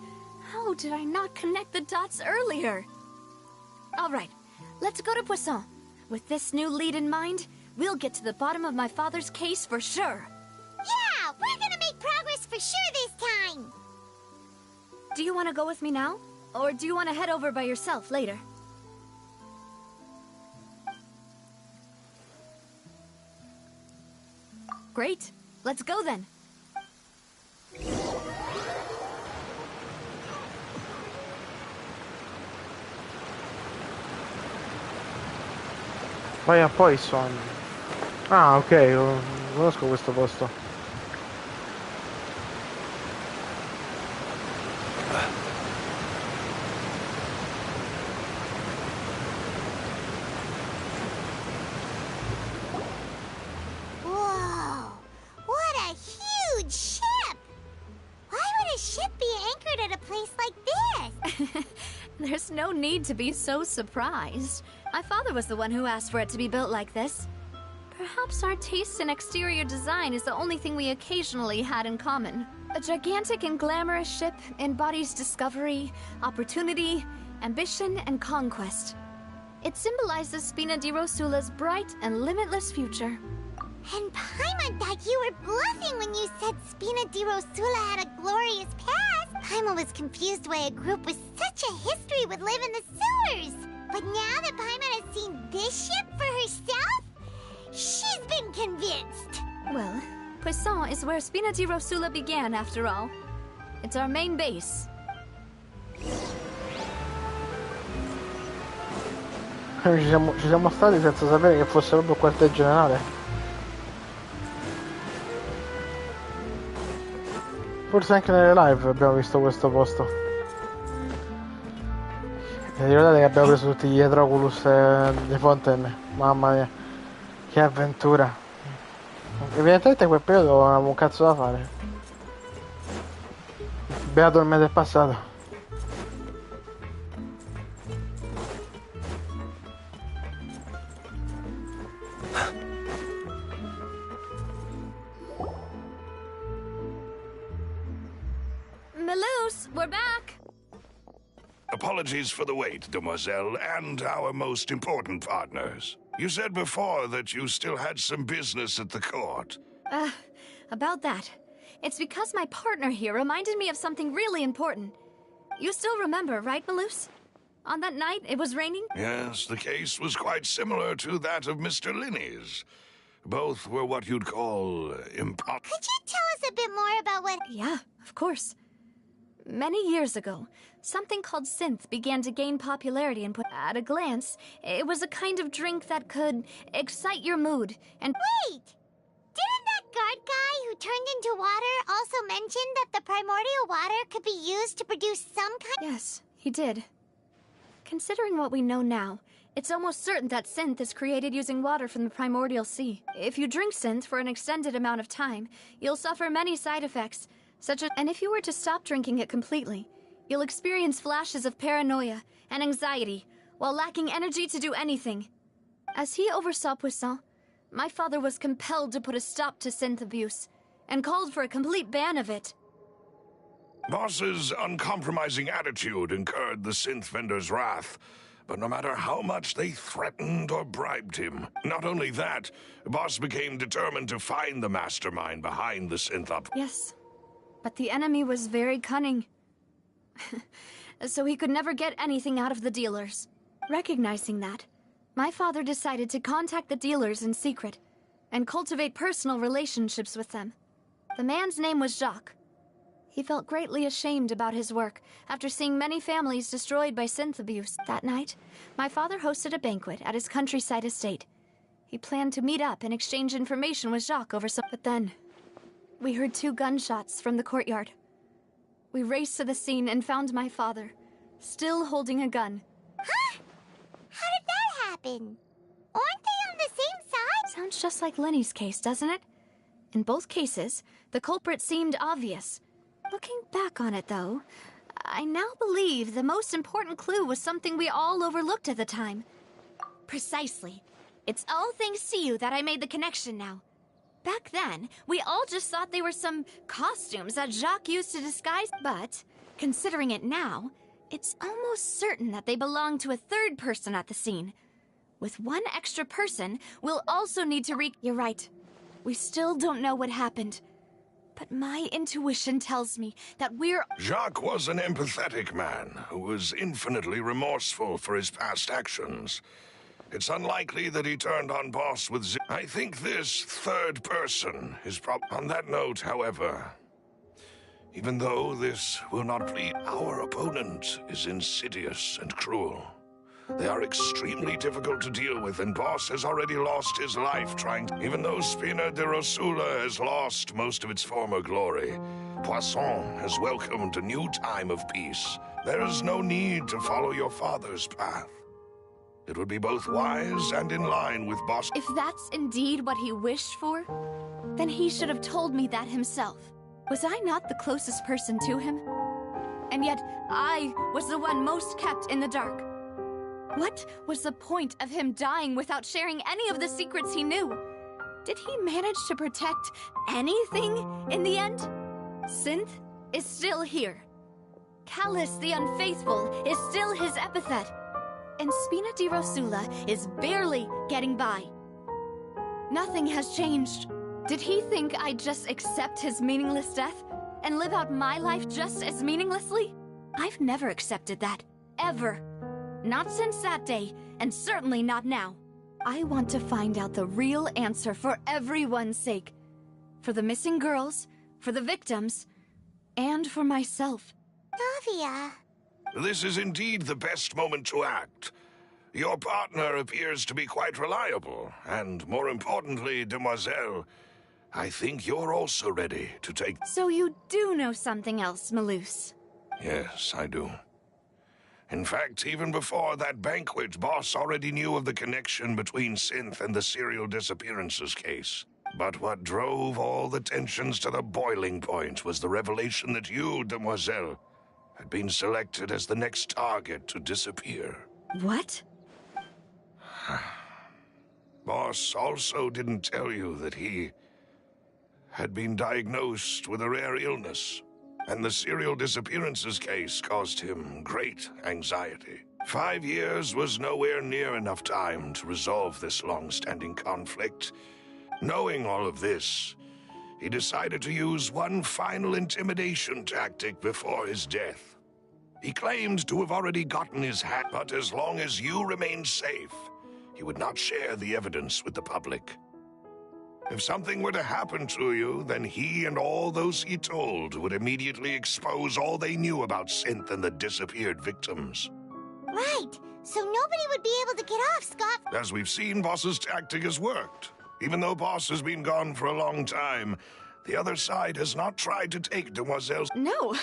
How did I not connect the dots earlier? All right, let's go to Poisson. With this new lead in mind, we'll get to the bottom of my father's case for sure. Yeah, we're gonna make progress for sure this time. Do you want to go with me now? Or do you want to head over by yourself later? Great. Let's go then. Vai a Poison. Ah, ok, conosco questo posto. Whoa, what a huge ship! Why would a ship be anchored at a place like this? There's no need to be so surprised. My father was the one who asked for it to be built like this. Perhaps our taste in exterior design is the only thing we occasionally had in common. A gigantic and glamorous ship embodies discovery, opportunity, ambition, and conquest. It symbolizes Spina di Rosula's bright and limitless future. And Paimon thought you were bluffing when you said Spina di Rosula had a glorious past. Paimon was confused why a group with such a history would live in the sewers. But now that Paimon has seen this ship for herself, she's been convinced. Well, Poisson is where Spina di Rosula began, after all. It's our main base. Ci siamo stati senza sapere che fosse proprio il quartier generale. Forse anche nelle live abbiamo visto questo posto. Vi ricordate che abbiamo preso tutti gli Etroculus di Fontaine? Mamma mia, che avventura. Evidentemente in quel periodo non avevo un cazzo da fare. Beato il mese passato. Melus, we're back! Apologies for the wait, demoiselle, and our most important partners. You said before that you still had some business at the court. About that. It's because my partner here reminded me of something really important. You still remember, right, Malus? On that night, it was raining? Yes, the case was quite similar to that of Mr. Linney's. Both were what you'd call impossible. Could you tell us a bit more about what... Yeah, of course. Many years ago, something called synth began to gain popularity and at a glance, it was a kind of drink that could excite your mood and... Wait! Didn't that guard guy who turned into water also mention that the primordial water could be used to produce some kind... Yes, he did. Considering what we know now, it's almost certain that synth is created using water from the primordial sea. If you drink synth for an extended amount of time, you'll suffer many side effects, such as... And if you were to stop drinking it completely, you'll experience flashes of paranoia and anxiety, while lacking energy to do anything. As he oversaw Poisson, my father was compelled to put a stop to synth abuse, and called for a complete ban of it. Boss's uncompromising attitude incurred the synth vendor's wrath, but no matter how much they threatened or bribed him, not only that, Boss became determined to find the mastermind behind the synth up. Yes, but the enemy was very cunning. So he could never get anything out of the dealers. Recognizing that, my father decided to contact the dealers in secret and cultivate personal relationships with them. The man's name was Jacques. He felt greatly ashamed about his work after seeing many families destroyed by synth abuse. That night, my father hosted a banquet at his countryside estate. He planned to meet up and exchange information with Jacques over some... But then, we heard 2 gunshots from the courtyard. We raced to the scene and found my father, still holding a gun. Huh? How did that happen? Aren't they on the same side? Sounds just like Lenny's case, doesn't it? In both cases, the culprit seemed obvious. Looking back on it, though, I now believe the most important clue was something we all overlooked at the time. Precisely. It's all thanks to you that I made the connection now. Back then, we all just thought they were some costumes that Jacques used to disguise, but, considering it now, it's almost certain that they belong to a third person at the scene. With one extra person, we'll also need to You're right. We still don't know what happened. But my intuition tells me that Jacques was an empathetic man who was infinitely remorseful for his past actions. It's unlikely that he turned on Boss with I think this third person is On that note, however, even though this will not please, our opponent is insidious and cruel. They are extremely difficult to deal with, and Boss has already lost his life trying to... Even though Spina de Rosula has lost most of its former glory, Poisson has welcomed a new time of peace. There is no need to follow your father's path. It would be both wise and in line with Boss... If that's indeed what he wished for, then he should have told me that himself. Was I not the closest person to him? And yet, I was the one most kept in the dark. What was the point of him dying without sharing any of the secrets he knew? Did he manage to protect anything in the end? Synth is still here. Callus the Unfaithful is still his epithet. And Spina di Rosula is barely getting by. Nothing has changed. Did he think I'd just accept his meaningless death and live out my life just as meaninglessly? I've never accepted that. Ever. Not since that day, and certainly not now. I want to find out the real answer for everyone's sake. For the missing girls, for the victims, and for myself. Navia. This is indeed the best moment to act. Your partner appears to be quite reliable, and more importantly, Demoiselle, I think you're also ready to take... So you do know something else, Malus? Yes, I do. In fact, even before that banquet, Boss already knew of the connection between Synth and the serial disappearances case. But what drove all the tensions to the boiling point was the revelation that you, Demoiselle, had been selected as the next target to disappear. What? Boss also didn't tell you that he had been diagnosed with a rare illness, and the serial disappearances case caused him great anxiety. 5 years was nowhere near enough time to resolve this long-standing conflict. Knowing all of this, he decided to use one final intimidation tactic before his death. He claimed to have already gotten his hat, but as long as you remained safe, he would not share the evidence with the public. If something were to happen to you, then he and all those he told would immediately expose all they knew about Synth and the disappeared victims. Right, so nobody would be able to get off, Scott. As we've seen, Boss's tactic has worked. Even though Boss has been gone for a long time, the other side has not tried to take Demoiselle's... No,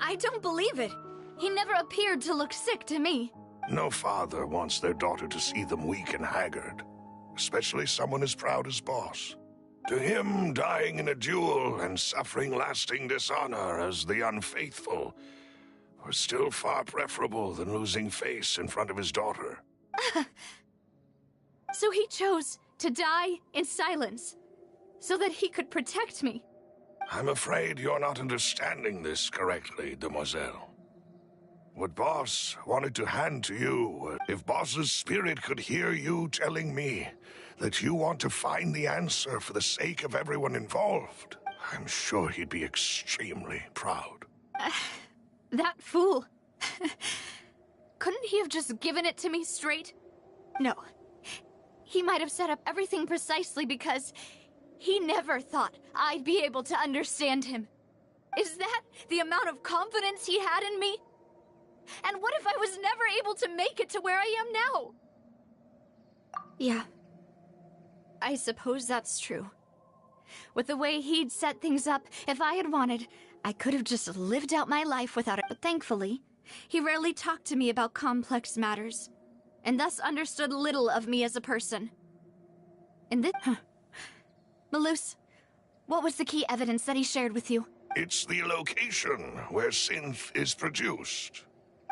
I don't believe it. He never appeared to look sick to me. No father wants their daughter to see them weak and haggard, especially someone as proud as Boss. To him, dying in a duel and suffering lasting dishonor as the unfaithful was still far preferable than losing face in front of his daughter. So he chose to die in silence, so that he could protect me. I'm afraid you're not understanding this correctly, Demoiselle. What Boss wanted to hand to you, if Boss's spirit could hear you telling me that you want to find the answer for the sake of everyone involved, I'm sure he'd be extremely proud. That fool. Couldn't he have just given it to me straight? No. He might have set up everything precisely because he never thought I'd be able to understand him. Is that the amount of confidence he had in me? And what if I was never able to make it to where I am now? Yeah. I suppose that's true. With the way he'd set things up, if I had wanted, I could have just lived out my life without it. But thankfully, he rarely talked to me about complex matters, and thus understood little of me as a person. And this... Malus, what was the key evidence that he shared with you? It's the location where Synth is produced.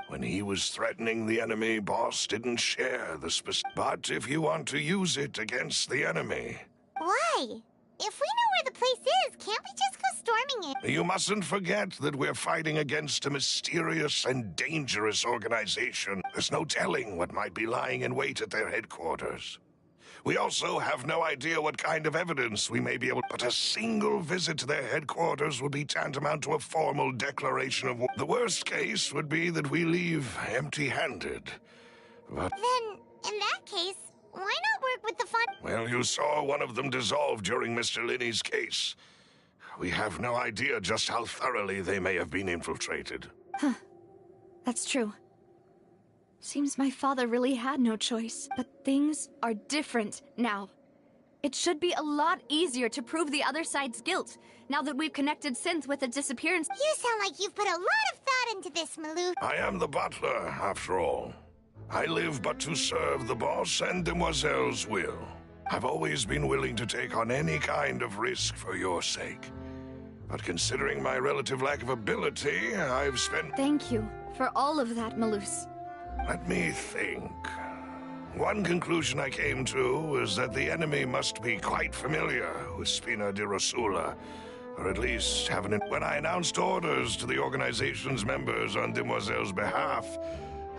When he was threatening the enemy, Boss didn't share the specific... But if you want to use it against the enemy... Why? If we know where the place is, can't we just go storming it? You mustn't forget that we're fighting against a mysterious and dangerous organization. There's no telling what might be lying in wait at their headquarters. We also have no idea what kind of evidence we may be able... But a single visit to their headquarters would be tantamount to a formal declaration of war. The worst case would be that we leave empty-handed. But... Then, in that case, why not work with the Fontaine? Well, you saw one of them dissolve during Mr. Linney's case. We have no idea just how thoroughly they may have been infiltrated. Huh. That's true. Seems my father really had no choice. But things are different now. It should be a lot easier to prove the other side's guilt, now that we've connected Synth with a disappearance. You sound like you've put a lot of thought into this, Malou. I am the butler, after all. I live but to serve the boss and Demoiselle's will. I've always been willing to take on any kind of risk for your sake. But considering my relative lack of ability, I've spent... Thank you for all of that, Malus. Let me think. One conclusion I came to is that the enemy must be quite familiar with Spina di Rosula, or at least have an... When I announced orders to the organization's members on Demoiselle's behalf,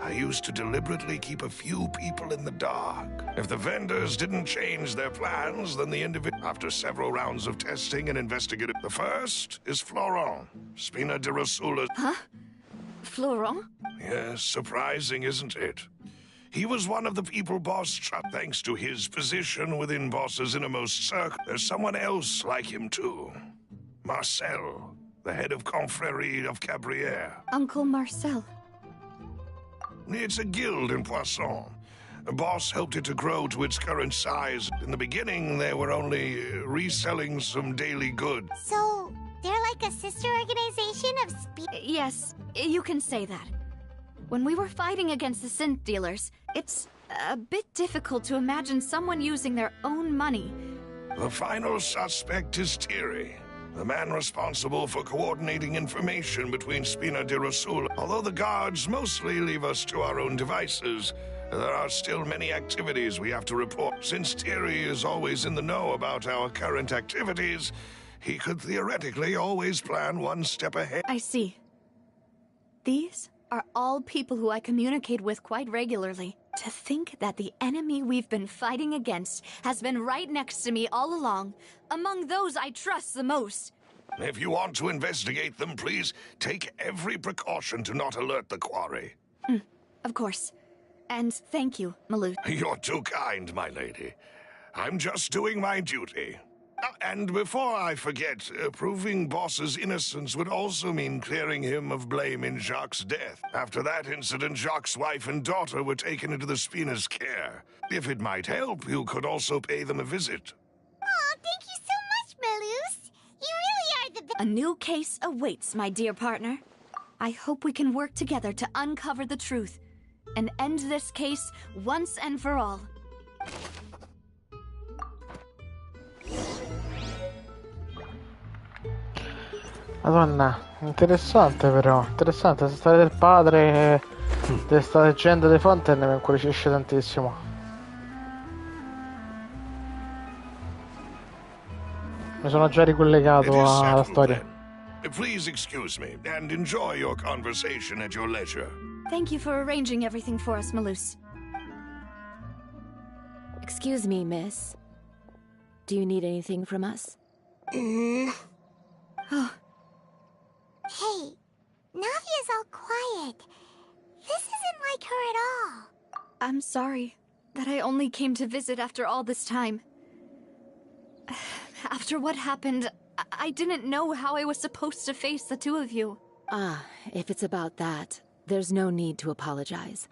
I used to deliberately keep a few people in the dark. If the vendors didn't change their plans, then the individual... After several rounds of testing and investigating... The first is Florent, Spina di Rosula... Huh? Florent? Yes, surprising, isn't it? He was one of the people Boss shot thanks to his position within Boss's innermost circle. There's someone else like him, too. Marcel, the head of Confrérie of Cabrières. Uncle Marcel. It's a guild in Poisson. Boss helped it to grow to its current size. In the beginning, they were only reselling some daily goods. So, they're like a sister organization of Yes, you can say that. When we were fighting against the synth dealers, it's a bit difficult to imagine someone using their own money. The final suspect is Thierry, the man responsible for coordinating information between Spina di Rosula. Although the guards mostly leave us to our own devices, there are still many activities we have to report. Since Thierry is always in the know about our current activities, he could theoretically always plan one step ahead. I see. These are all people who I communicate with quite regularly. To think that the enemy we've been fighting against has been right next to me all along, among those I trust the most. If you want to investigate them, please take every precaution to not alert the quarry. Of course. And thank you, Malus. You're too kind, my lady. I'm just doing my duty. And before I forget, proving Boss's innocence would also mean clearing him of blame in Jacques' death. After that incident, Jacques' wife and daughter were taken into the Spina's care. If it might help, you could also pay them a visit. Oh, thank you so much, Malus. You really are the best. A new case awaits, my dear partner. I hope we can work together to uncover the truth and end this case once and for all. Madonna, interessante però, interessante, questa storia del padre, questa leggenda di Fontaine mi incuriosisce tantissimo. Mi sono già ricollegato alla storia. Please excuse me and enjoy your conversation at your leisure. Thank you for arranging everything for us, Malus. Excuse me, miss. Do you need anything from us? Oh, Hey, Navia's all quiet. This isn't like her at all. I'm sorry that I only came to visit after all this time. After what happened, I didn't know how I was supposed to face the two of you. Ah, if it's about that, there's no need to apologize.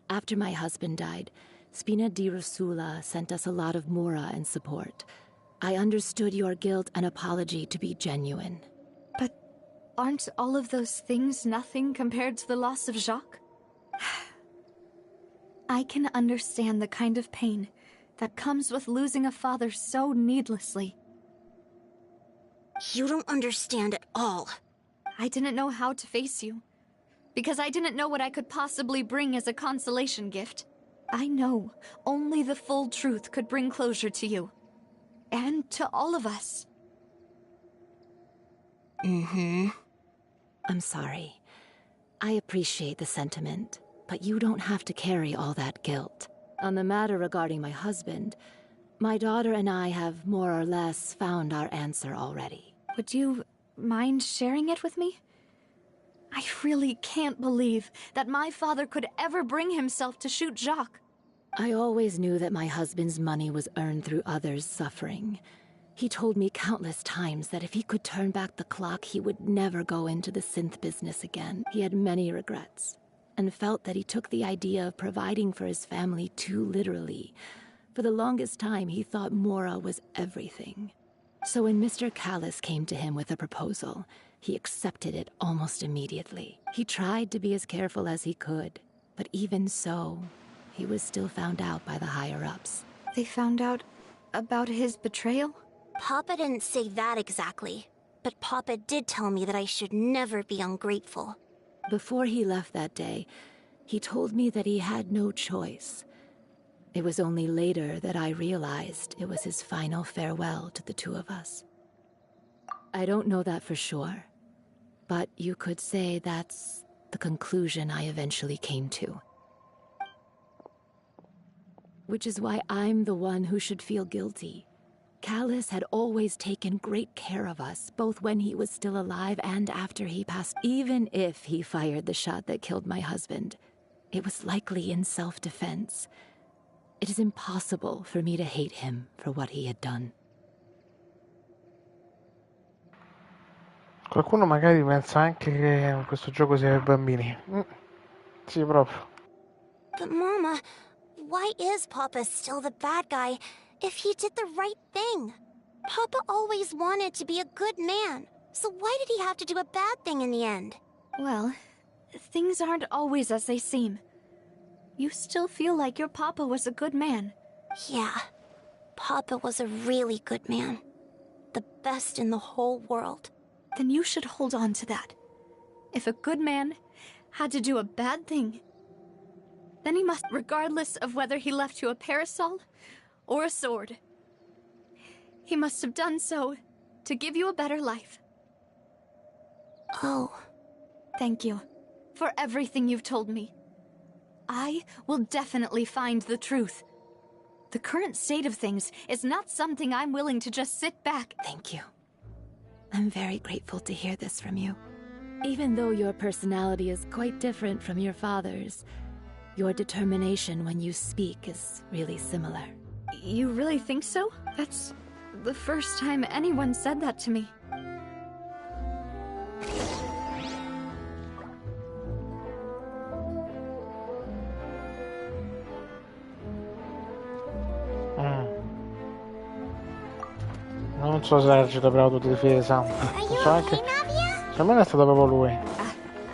After my husband died, Spina di Rosula sent us a lot of mura and support. I understood your guilt and apology to be genuine. But aren't all of those things nothing compared to the loss of Jacques? I can understand the kind of pain that comes with losing a father so needlessly. You don't understand at all. I didn't know how to face you, because I didn't know what I could possibly bring as a consolation gift. I know only the full truth could bring closure to you. And to all of us. I'm sorry. I appreciate the sentiment, but you don't have to carry all that guilt. On the matter regarding my husband, my daughter and I have more or less found our answer already. Would you mind sharing it with me? I really can't believe that my father could ever bring himself to shoot Jacques. I always knew that my husband's money was earned through others' suffering. He told me countless times that if he could turn back the clock, he would never go into the synth business again. He had many regrets, and felt that he took the idea of providing for his family too literally. For the longest time, he thought Mora was everything. So when Mr. Callis came to him with a proposal, he accepted it almost immediately. He tried to be as careful as he could, but even so, he was still found out by the higher-ups. They found out about his betrayal? Papa didn't say that exactly, but Papa did tell me that I should never be ungrateful. Before he left that day, he told me that he had no choice. It was only later that I realized it was his final farewell to the two of us. I don't know that for sure, but you could say that's the conclusion I eventually came to. Which is why I'm the one who should feel guilty. Callis had always taken great care of us, both when he was still alive and after he passed. Even if he fired the shot that killed my husband, it was likely in self-defense. It is impossible for me to hate him for what he had done. Qualcuno magari pensa anche che questo gioco sia per bambini. Sì, proprio. But Mama, why is Papa still the bad guy if he did the right thing? Papa always wanted to be a good man, so why did he have to do a bad thing in the end? Well, things aren't always as they seem. You still feel like your Papa was a good man. Yeah, Papa was a really good man. The best in the whole world. Then you should hold on to that. If a good man had to do a bad thing, then he must, regardless of whether he left you a parasol or a sword. He must have done so to give you a better life. Oh. Thank you for everything you've told me. I will definitely find the truth. The current state of things is not something I'm willing to just sit back. Thank you. I'm very grateful to hear this from you. Even though your personality is quite different from your father's, your determination when you speak is really similar. You really think so? That's the first time anyone said that to me. Non so se esercito per autodifesa. Non so anche. Secondo me è stato proprio lui.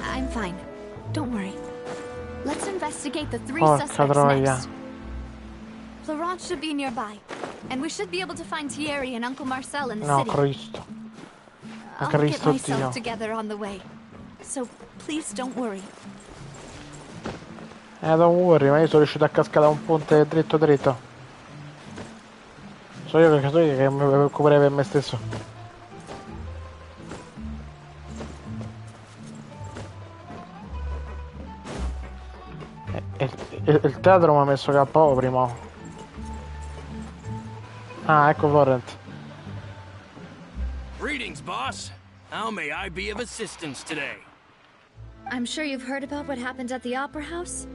I'm fine. Don't worry. Let's investigate the three Porca suspects troia. next. Florent should be nearby, and we should be able to find Thierry and Uncle Marcel in the No, city. Cristo. I'll get Cristo myself Dio. together on the way. So please don't worry. Don't worry, ma io sono riuscito a cascare da un ponte dritto dritto. So io che mi preoccuperei per me stesso. Il teatro mi ha messo KO prima. Ah, ecco Florent. Greetings, boss. How may I be of assistance today? I'm sure you've heard about what happened at the Opera House.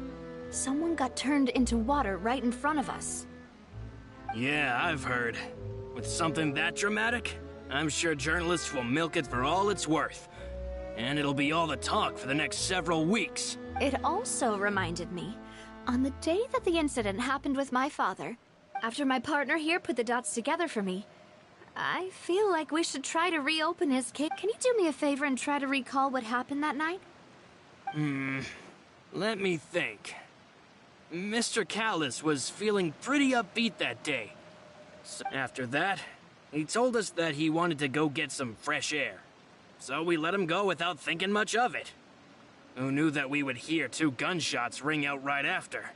Someone got turned into water right in front of us. Yeah, I've heard. With something that dramatic, I'm sure journalists will milk it for all it's worth. And it'll be all the talk for the next several weeks. It also reminded me, on the day that the incident happened with my father, after my partner here put the dots together for me, I feel like we should try to reopen his case. Can you do me a favor and try to recall what happened that night? Let me think. Mr. Callis was feeling pretty upbeat that day. So after that, he told us that he wanted to go get some fresh air. So we let him go without thinking much of it. Who knew that we would hear 2 gunshots ring out right after?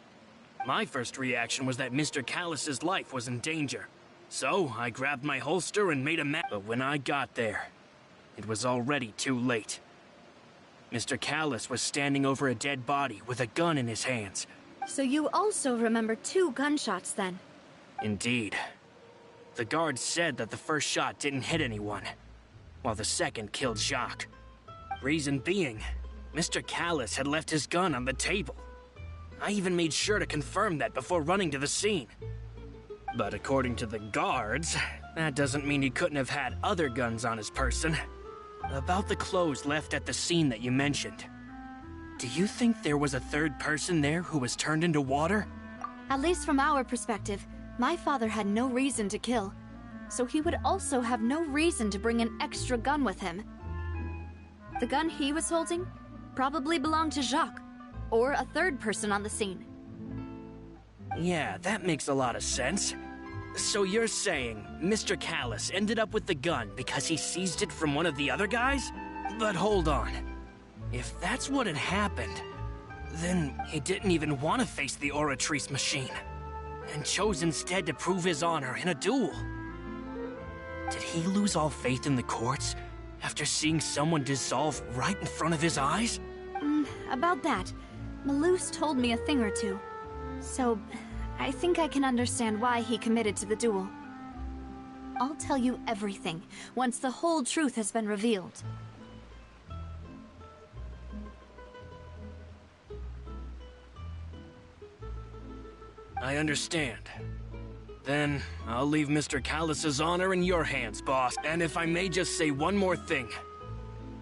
My first reaction was that Mr. Callis's life was in danger. So I grabbed my holster and made a But when I got there, it was already too late. Mr. Callis was standing over a dead body with a gun in his hands. So you also remember 2 gunshots then? Indeed. The guard said that the first shot didn't hit anyone, while the second killed Jacques. Reason being, Mr. Callis had left his gun on the table. I even made sure to confirm that before running to the scene. But according to the guards, that doesn't mean he couldn't have had other guns on his person. About the clothes left at the scene that you mentioned, do you think there was a third person there who was turned into water? At least from our perspective, my father had no reason to kill, so he would also have no reason to bring an extra gun with him. The gun he was holding probably belonged to Jacques, or a third person on the scene. Yeah, that makes a lot of sense. So you're saying Mr. Callis ended up with the gun because he seized it from one of the other guys? But hold on. If that's what had happened, then he didn't even want to face the Oratrice machine, and chose instead to prove his honor in a duel. Did he lose all faith in the courts after seeing someone dissolve right in front of his eyes? About that, Malus told me a thing or two. So, I think I can understand why he committed to the duel. I'll tell you everything once the whole truth has been revealed. I understand. Then, I'll leave Mr. Callis's honor in your hands, boss. And if I may just say one more thing.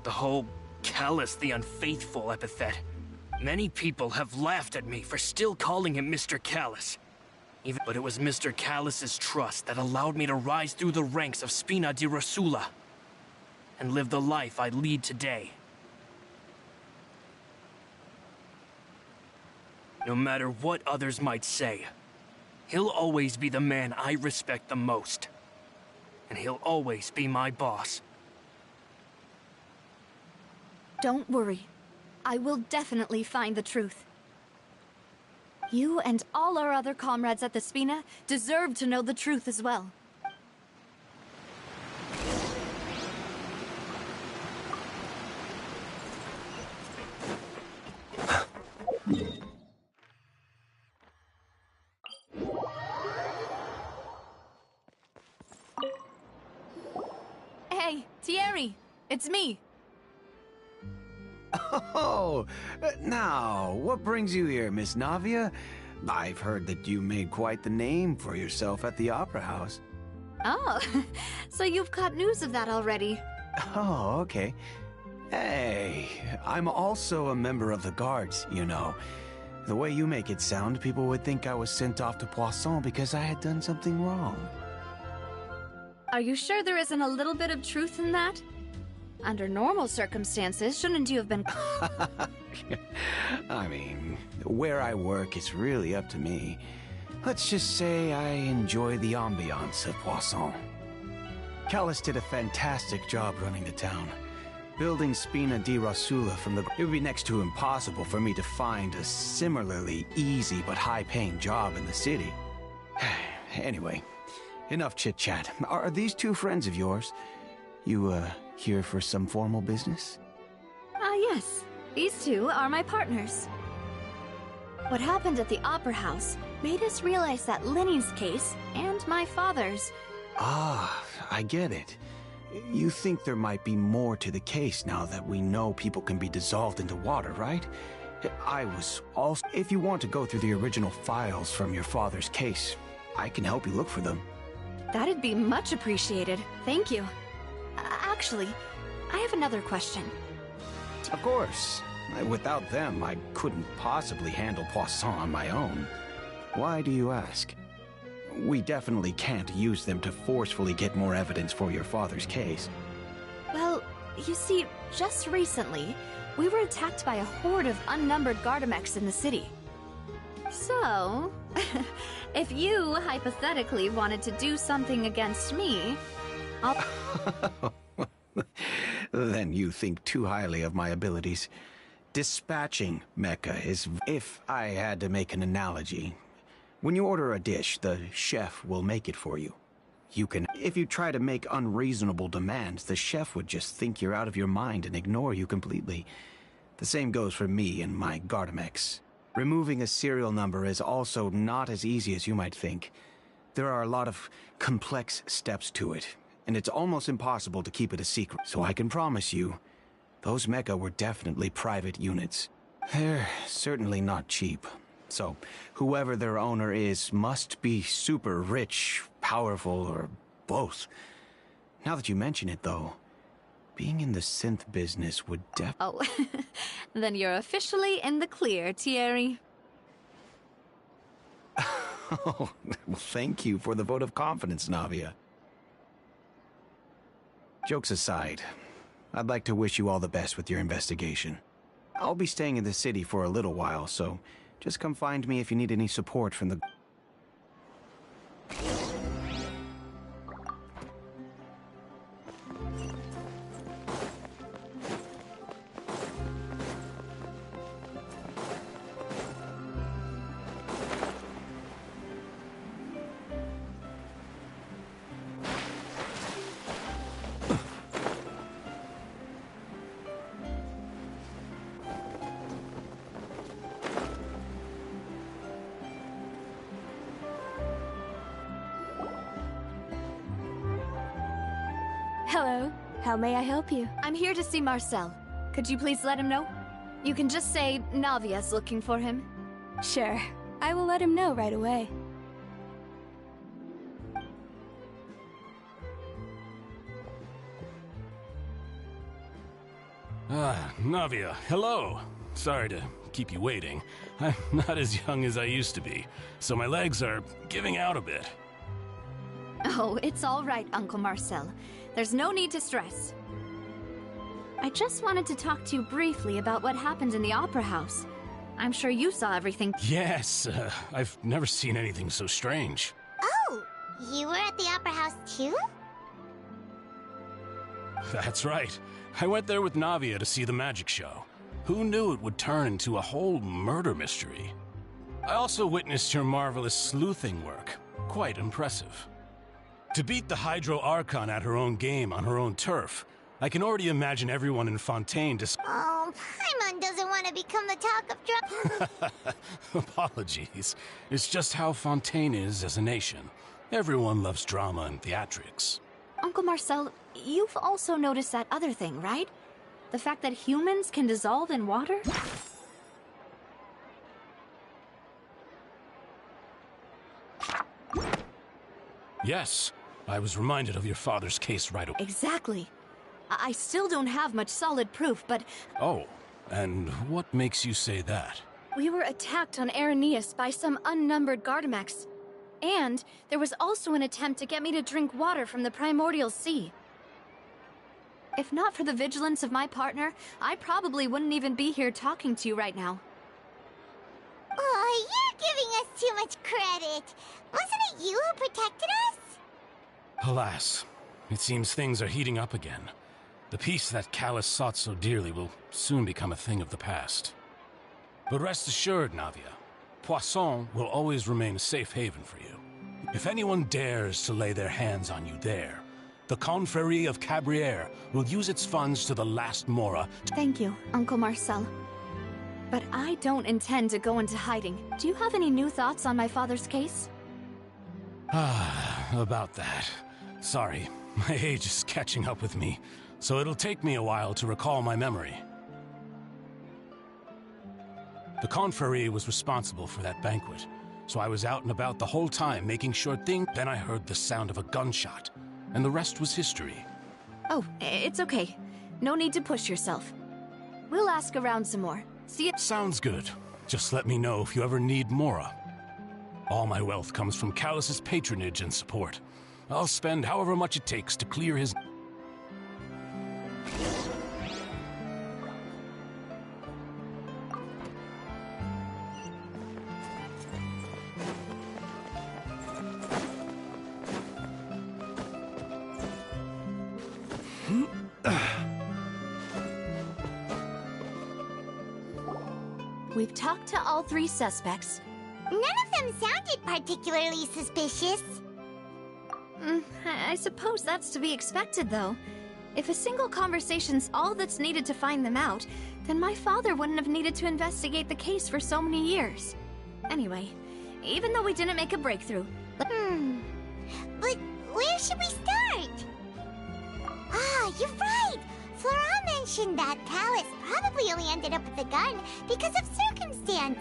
The whole Callis the Unfaithful epithet. Many people have laughed at me for still calling him Mr. Callis. But it was Mr. Callis's trust that allowed me to rise through the ranks of Spina di Rosula and live the life I lead today. No matter what others might say, he'll always be the man I respect the most. And he'll always be my boss. Don't worry. I will definitely find the truth. You and all our other comrades at the Spina deserve to know the truth as well. it's me. Oh, now, what brings you here, Miss Navia? I've heard that you made quite the name for yourself at the Opera House. Oh, so you've caught news of that already. Oh, okay. Hey, I'm also a member of the guards, you know. The way you make it sound, people would think I was sent off to Poisson because I had done something wrong. Are you sure there isn't a little bit of truth in that? Under normal circumstances, shouldn't you have been... I mean, where I work is really up to me. Let's just say I enjoy the ambiance of Poisson. Callus did a fantastic job running the town. Building Spina di Rosula from the... It would be next to impossible for me to find a similarly easy but high-paying job in the city. Anyway, enough chit-chat. Are these two friends of yours? You, here for some formal business? Yes. These two are my partners. What happened at the Opera House made us realize that Lenny's case and my father's... Ah, I get it. You think there might be more to the case now that we know people can be dissolved into water, right? I was also... If you want to go through the original files from your father's case, I can help you look for them. That'd be much appreciated. Thank you. Actually, I have another question. Of course. Without them, I couldn't possibly handle Poisson on my own. Why do you ask? We definitely can't use them to forcefully get more evidence for your father's case. Well, you see, just recently, we were attacked by a horde of unnumbered Gardamex in the city. So, if you hypothetically wanted to do something against me, I'll... Then you think too highly of my abilities. Dispatching mecha is... If I had to make an analogy, when you order a dish, the chef will make it for you. You can... If you try to make unreasonable demands, the chef would just think you're out of your mind and ignore you completely. The same goes for me and my Gardamex. Removing a serial number is also not as easy as you might think. There are a lot of complex steps to it, and it's almost impossible to keep it a secret. So I can promise you, those mecha were definitely private units. They're certainly not cheap. So, whoever their owner is must be super rich, powerful, or both. Now that you mention it, though, being in the synth business would Oh, then you're officially in the clear, Thierry. Oh, well, thank you for the vote of confidence, Navia. Jokes aside, I'd like to wish you all the best with your investigation. I'll be staying in the city for a little while, so just come find me if you need any support from the... Hello. How may I help you? I'm here to see Marcel. Could you please let him know? You can just say Navia's looking for him. Sure. I will let him know right away. Navia, hello. Sorry to keep you waiting. I'm not as young as I used to be, so my legs are giving out a bit. Oh, it's all right, Uncle Marcel. There's no need to stress. I just wanted to talk to you briefly about what happened in the Opera House. I'm sure you saw everything. Yes, I've never seen anything so strange. Oh, you were at the Opera House too? That's right. I went there with Navia to see the magic show. Who knew it would turn into a whole murder mystery? I also witnessed your marvelous sleuthing work. Quite impressive. To beat the Hydro Archon at her own game on her own turf, I can already imagine everyone in Fontaine Oh, Paimon doesn't want to become the talk of drama. Apologies. It's just how Fontaine is as a nation. Everyone loves drama and theatrics. Uncle Marcel, you've also noticed that other thing, right? The fact that humans can dissolve in water? Yes, I was reminded of your father's case right away. Exactly. I still don't have much solid proof, but... Oh, and what makes you say that? We were attacked on Araneus by some unnumbered Gardamex. And there was also an attempt to get me to drink water from the primordial sea. If not for the vigilance of my partner, I probably wouldn't even be here talking to you right now. Oh, you're giving us too much credit. Wasn't it you who protected us? Alas, it seems things are heating up again. The peace that Callus sought so dearly will soon become a thing of the past. But rest assured, Navia, Poisson will always remain a safe haven for you. If anyone dares to lay their hands on you there, the Confrérie of Cabrières will use its funds to the last Mora to— Thank you, Uncle Marcel. But I don't intend to go into hiding. Do you have any new thoughts on my father's case? About that. Sorry, my age is catching up with me, so it'll take me a while to recall my memory. The Confrérie was responsible for that banquet, so I was out and about the whole time making sure things— Then I heard the sound of a gunshot, and the rest was history. Oh, it's okay. No need to push yourself. We'll ask around some more. See ya. Sounds good. Just let me know if you ever need Mora. All my wealth comes from Callus's patronage and support. I'll spend however much it takes to clear his— We've talked to all three suspects. None of them sounded particularly suspicious. I suppose that's to be expected, though. If a single conversation's all that's needed to find them out, then my father wouldn't have needed to investigate the case for so many years. Anyway, even though we didn't make a breakthrough... But where should we start? Ah, you're right! Flora mentioned that Callus probably only ended up with the gun because of circumstance.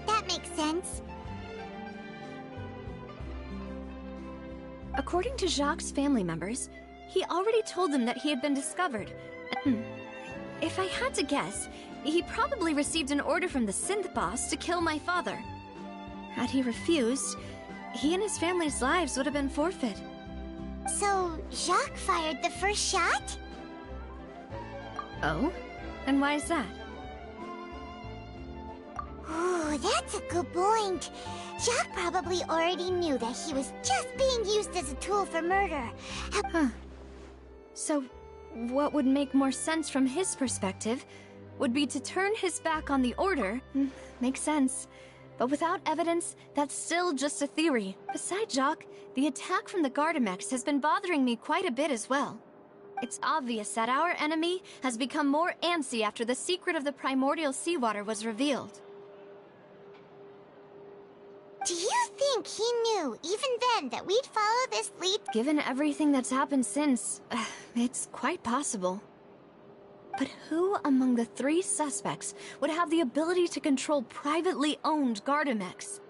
That makes sense. According to Jacques' family members, he already told them that he had been discovered. If I had to guess, he probably received an order from the synth boss to kill my father. Had he refused, he and his family's lives would have been forfeit. So, Jacques fired the first shot? Oh? And why is that? Ooh, that's a good point. Jacques probably already knew that he was just being used as a tool for murder. So, what would make more sense from his perspective would be to turn his back on the Order. Makes sense. But without evidence, that's still just a theory. Besides Jacques, the attack from the Gardamex has been bothering me quite a bit as well. It's obvious that our enemy has become more antsy after the secret of the primordial seawater was revealed. Do you think he knew, even then, that we'd follow this lead? Given everything that's happened since, it's quite possible. But who among the three suspects would have the ability to control privately owned Gardamex?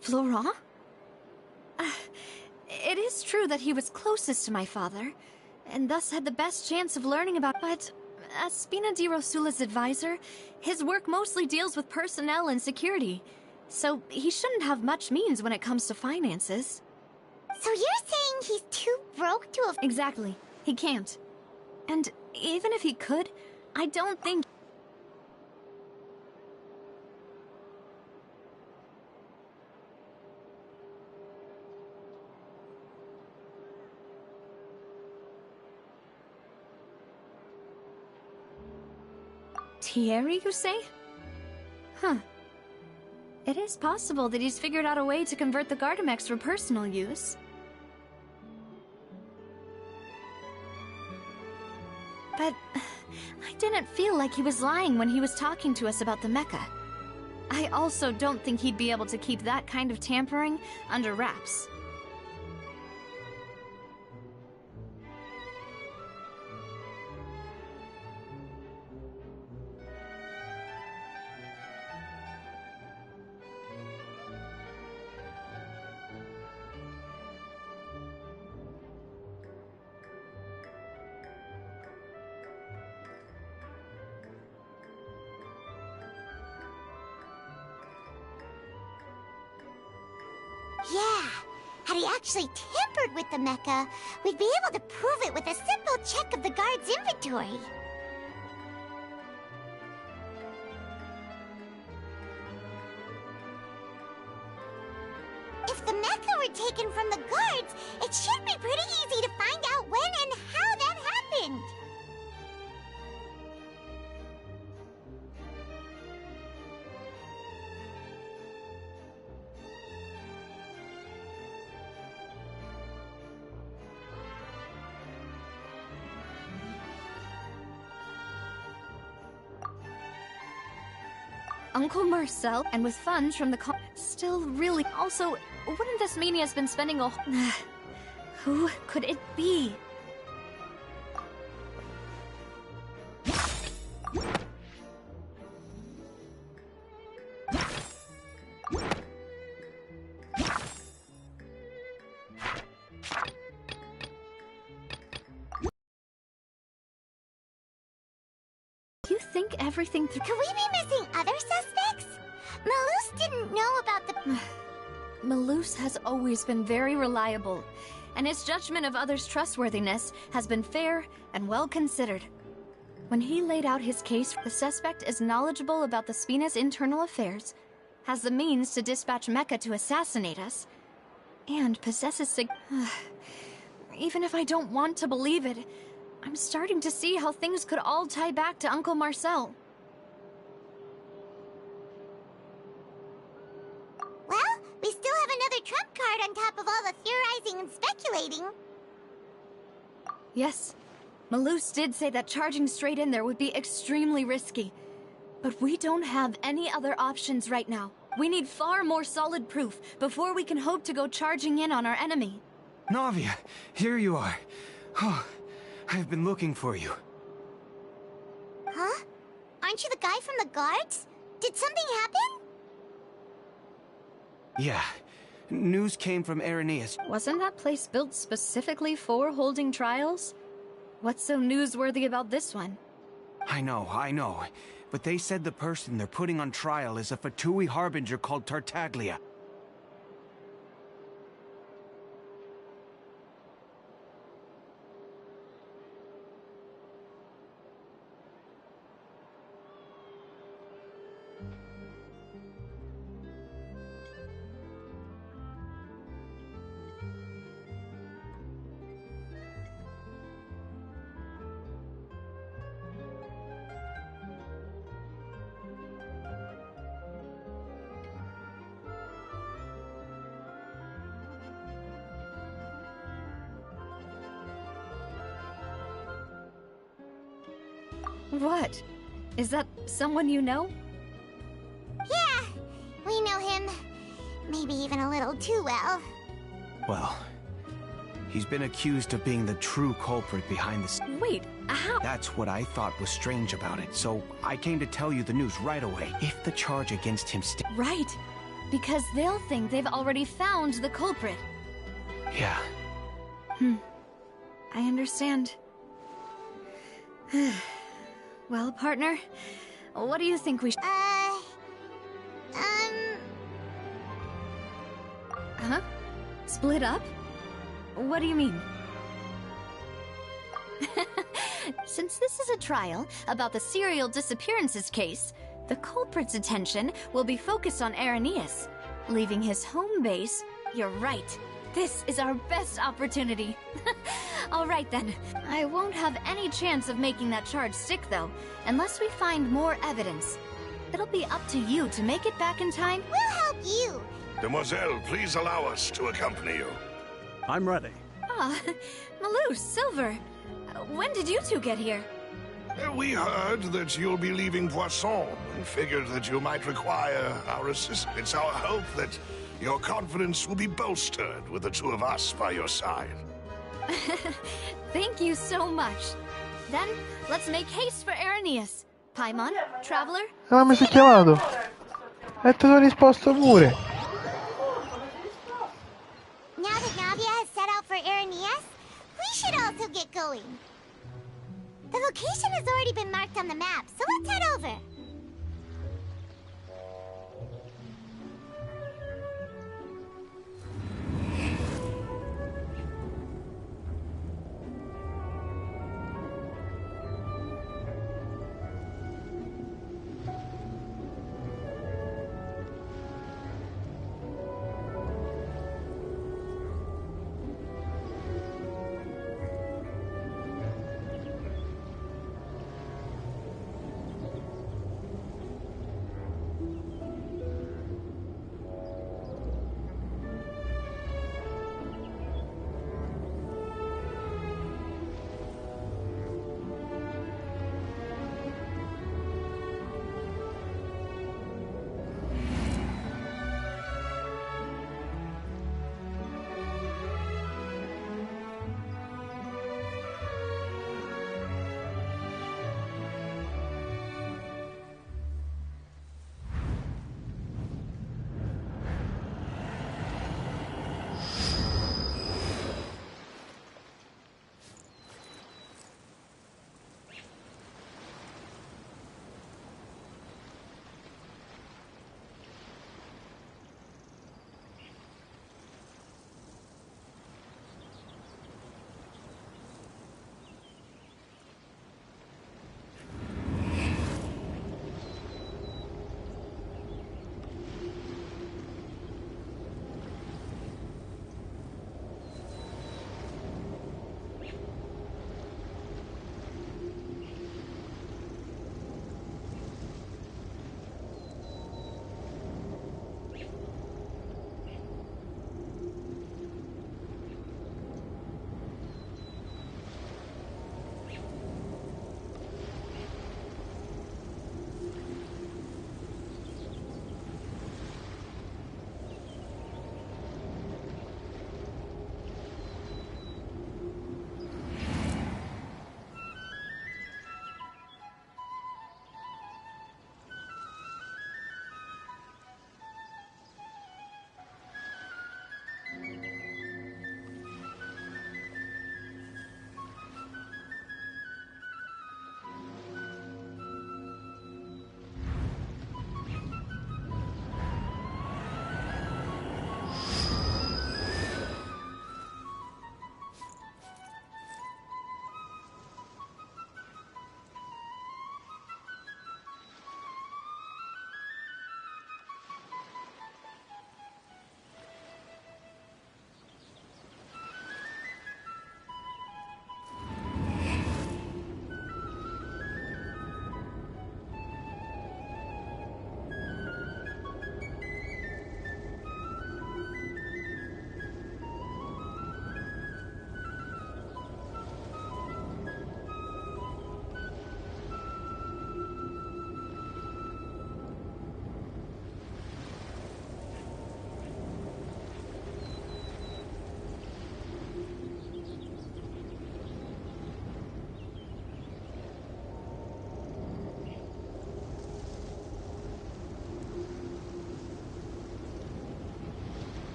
Florent? It is true that he was closest to my father, and thus had the best chance of learning about— But as Spina di Rosula's advisor, his work mostly deals with personnel and security, so he shouldn't have much means when it comes to finances. So you're saying he's too broke to have— Exactly. He can't. And even if he could, I don't think— Thierry, you say? Huh. It is possible that he's figured out a way to convert the Gardamex for personal use. But I didn't feel like he was lying when he was talking to us about the mecha. I also don't think he'd be able to keep that kind of tampering under wraps. Yeah, had he actually tampered with the mecha, we'd be able to prove it with a simple check of the guard's inventory. If the mecha were taken from the guards, it should be pretty easy to find out when and how that happened. Uncle Marcel, and with funds from the still really... Also, wouldn't this mean he has been spending a... Who could it be? You think everything through... Could we be missing other suspects? Malus didn't know about the... Malus has always been very reliable, and his judgment of others' trustworthiness has been fair and well considered. When he laid out his case, the suspect is knowledgeable about the Spina's internal affairs, has the means to dispatch Mecha to assassinate us, and possesses Even if I don't want to believe it, I'm starting to see how things could all tie back to Uncle Marcel. Well, we still have another trump card on top of all the theorizing and speculating. Yes, Malus did say that charging straight in there would be extremely risky. But we don't have any other options right now. We need far more solid proof before we can hope to go charging in on our enemy. Navia, here you are. Oh, I've been looking for you. Huh? Aren't you the guy from the guards? Did something happen? Yeah. News came from Irenaeus. Wasn't that place built specifically for holding trials? What's so newsworthy about this one? I know. But they said the person they're putting on trial is a Fatui harbinger called Tartaglia. What? Is that someone you know? Yeah, we know him. Maybe even a little too well. Well, he's been accused of being the true culprit behind this. Wait, how? That's what I thought was strange about it, so I came to tell you the news right away. If the charge against him Right, because they'll think they've already found the culprit. Yeah. I understand. Well, partner, what do you think we should... Huh? Split up? What do you mean? Since this is a trial about the serial disappearances case, the culprit's attention will be focused on Irenaeus, leaving his home base. You're right. This is our best opportunity. All right then. I won't have any chance of making that charge stick though, unless we find more evidence. It'll be up to you to make it back in time. We'll help you. Demoiselle, please allow us to accompany you. I'm ready. Ah, Malus, Silver. When did you two get here? We heard that you'll be leaving Poisson and figured that you might require our assistance. It's our hope that your confidence will be bolstered with the two of us by your side. Thank you so much. Then, let's make haste for Arrhenius. Paimon, Traveler? Ah, mi si è chiamato. E te l'ho risposto pure. Now that Navia has set out for Arrhenius, we should also get going. The location has already been marked on the map, so let's head over.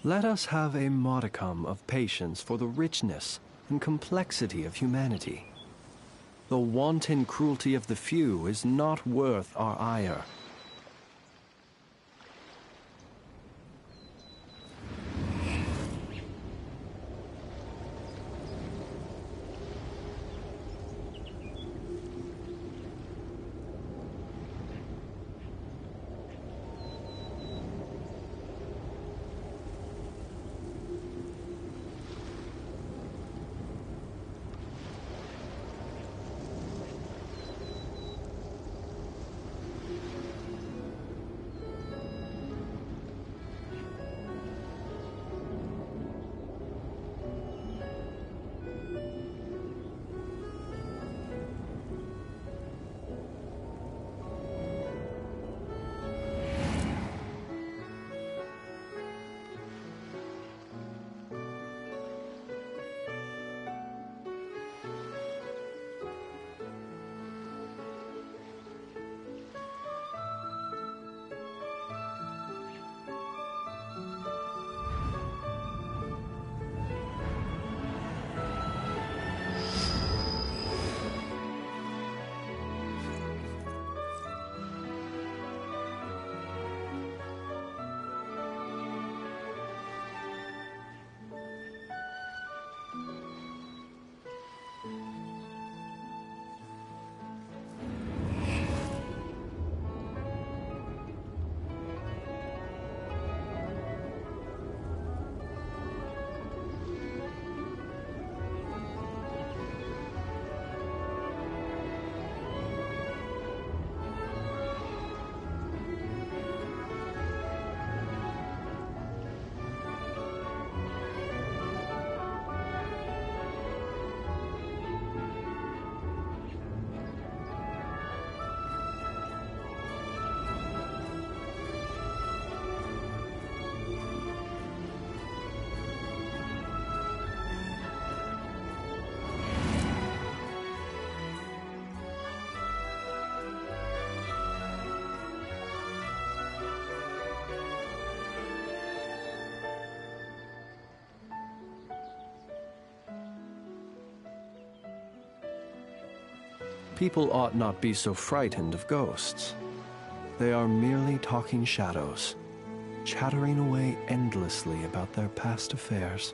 Let us have a modicum of patience for the richness and complexity of humanity. The wanton cruelty of the few is not worth our ire. People ought not be so frightened of ghosts. They are merely talking shadows, chattering away endlessly about their past affairs.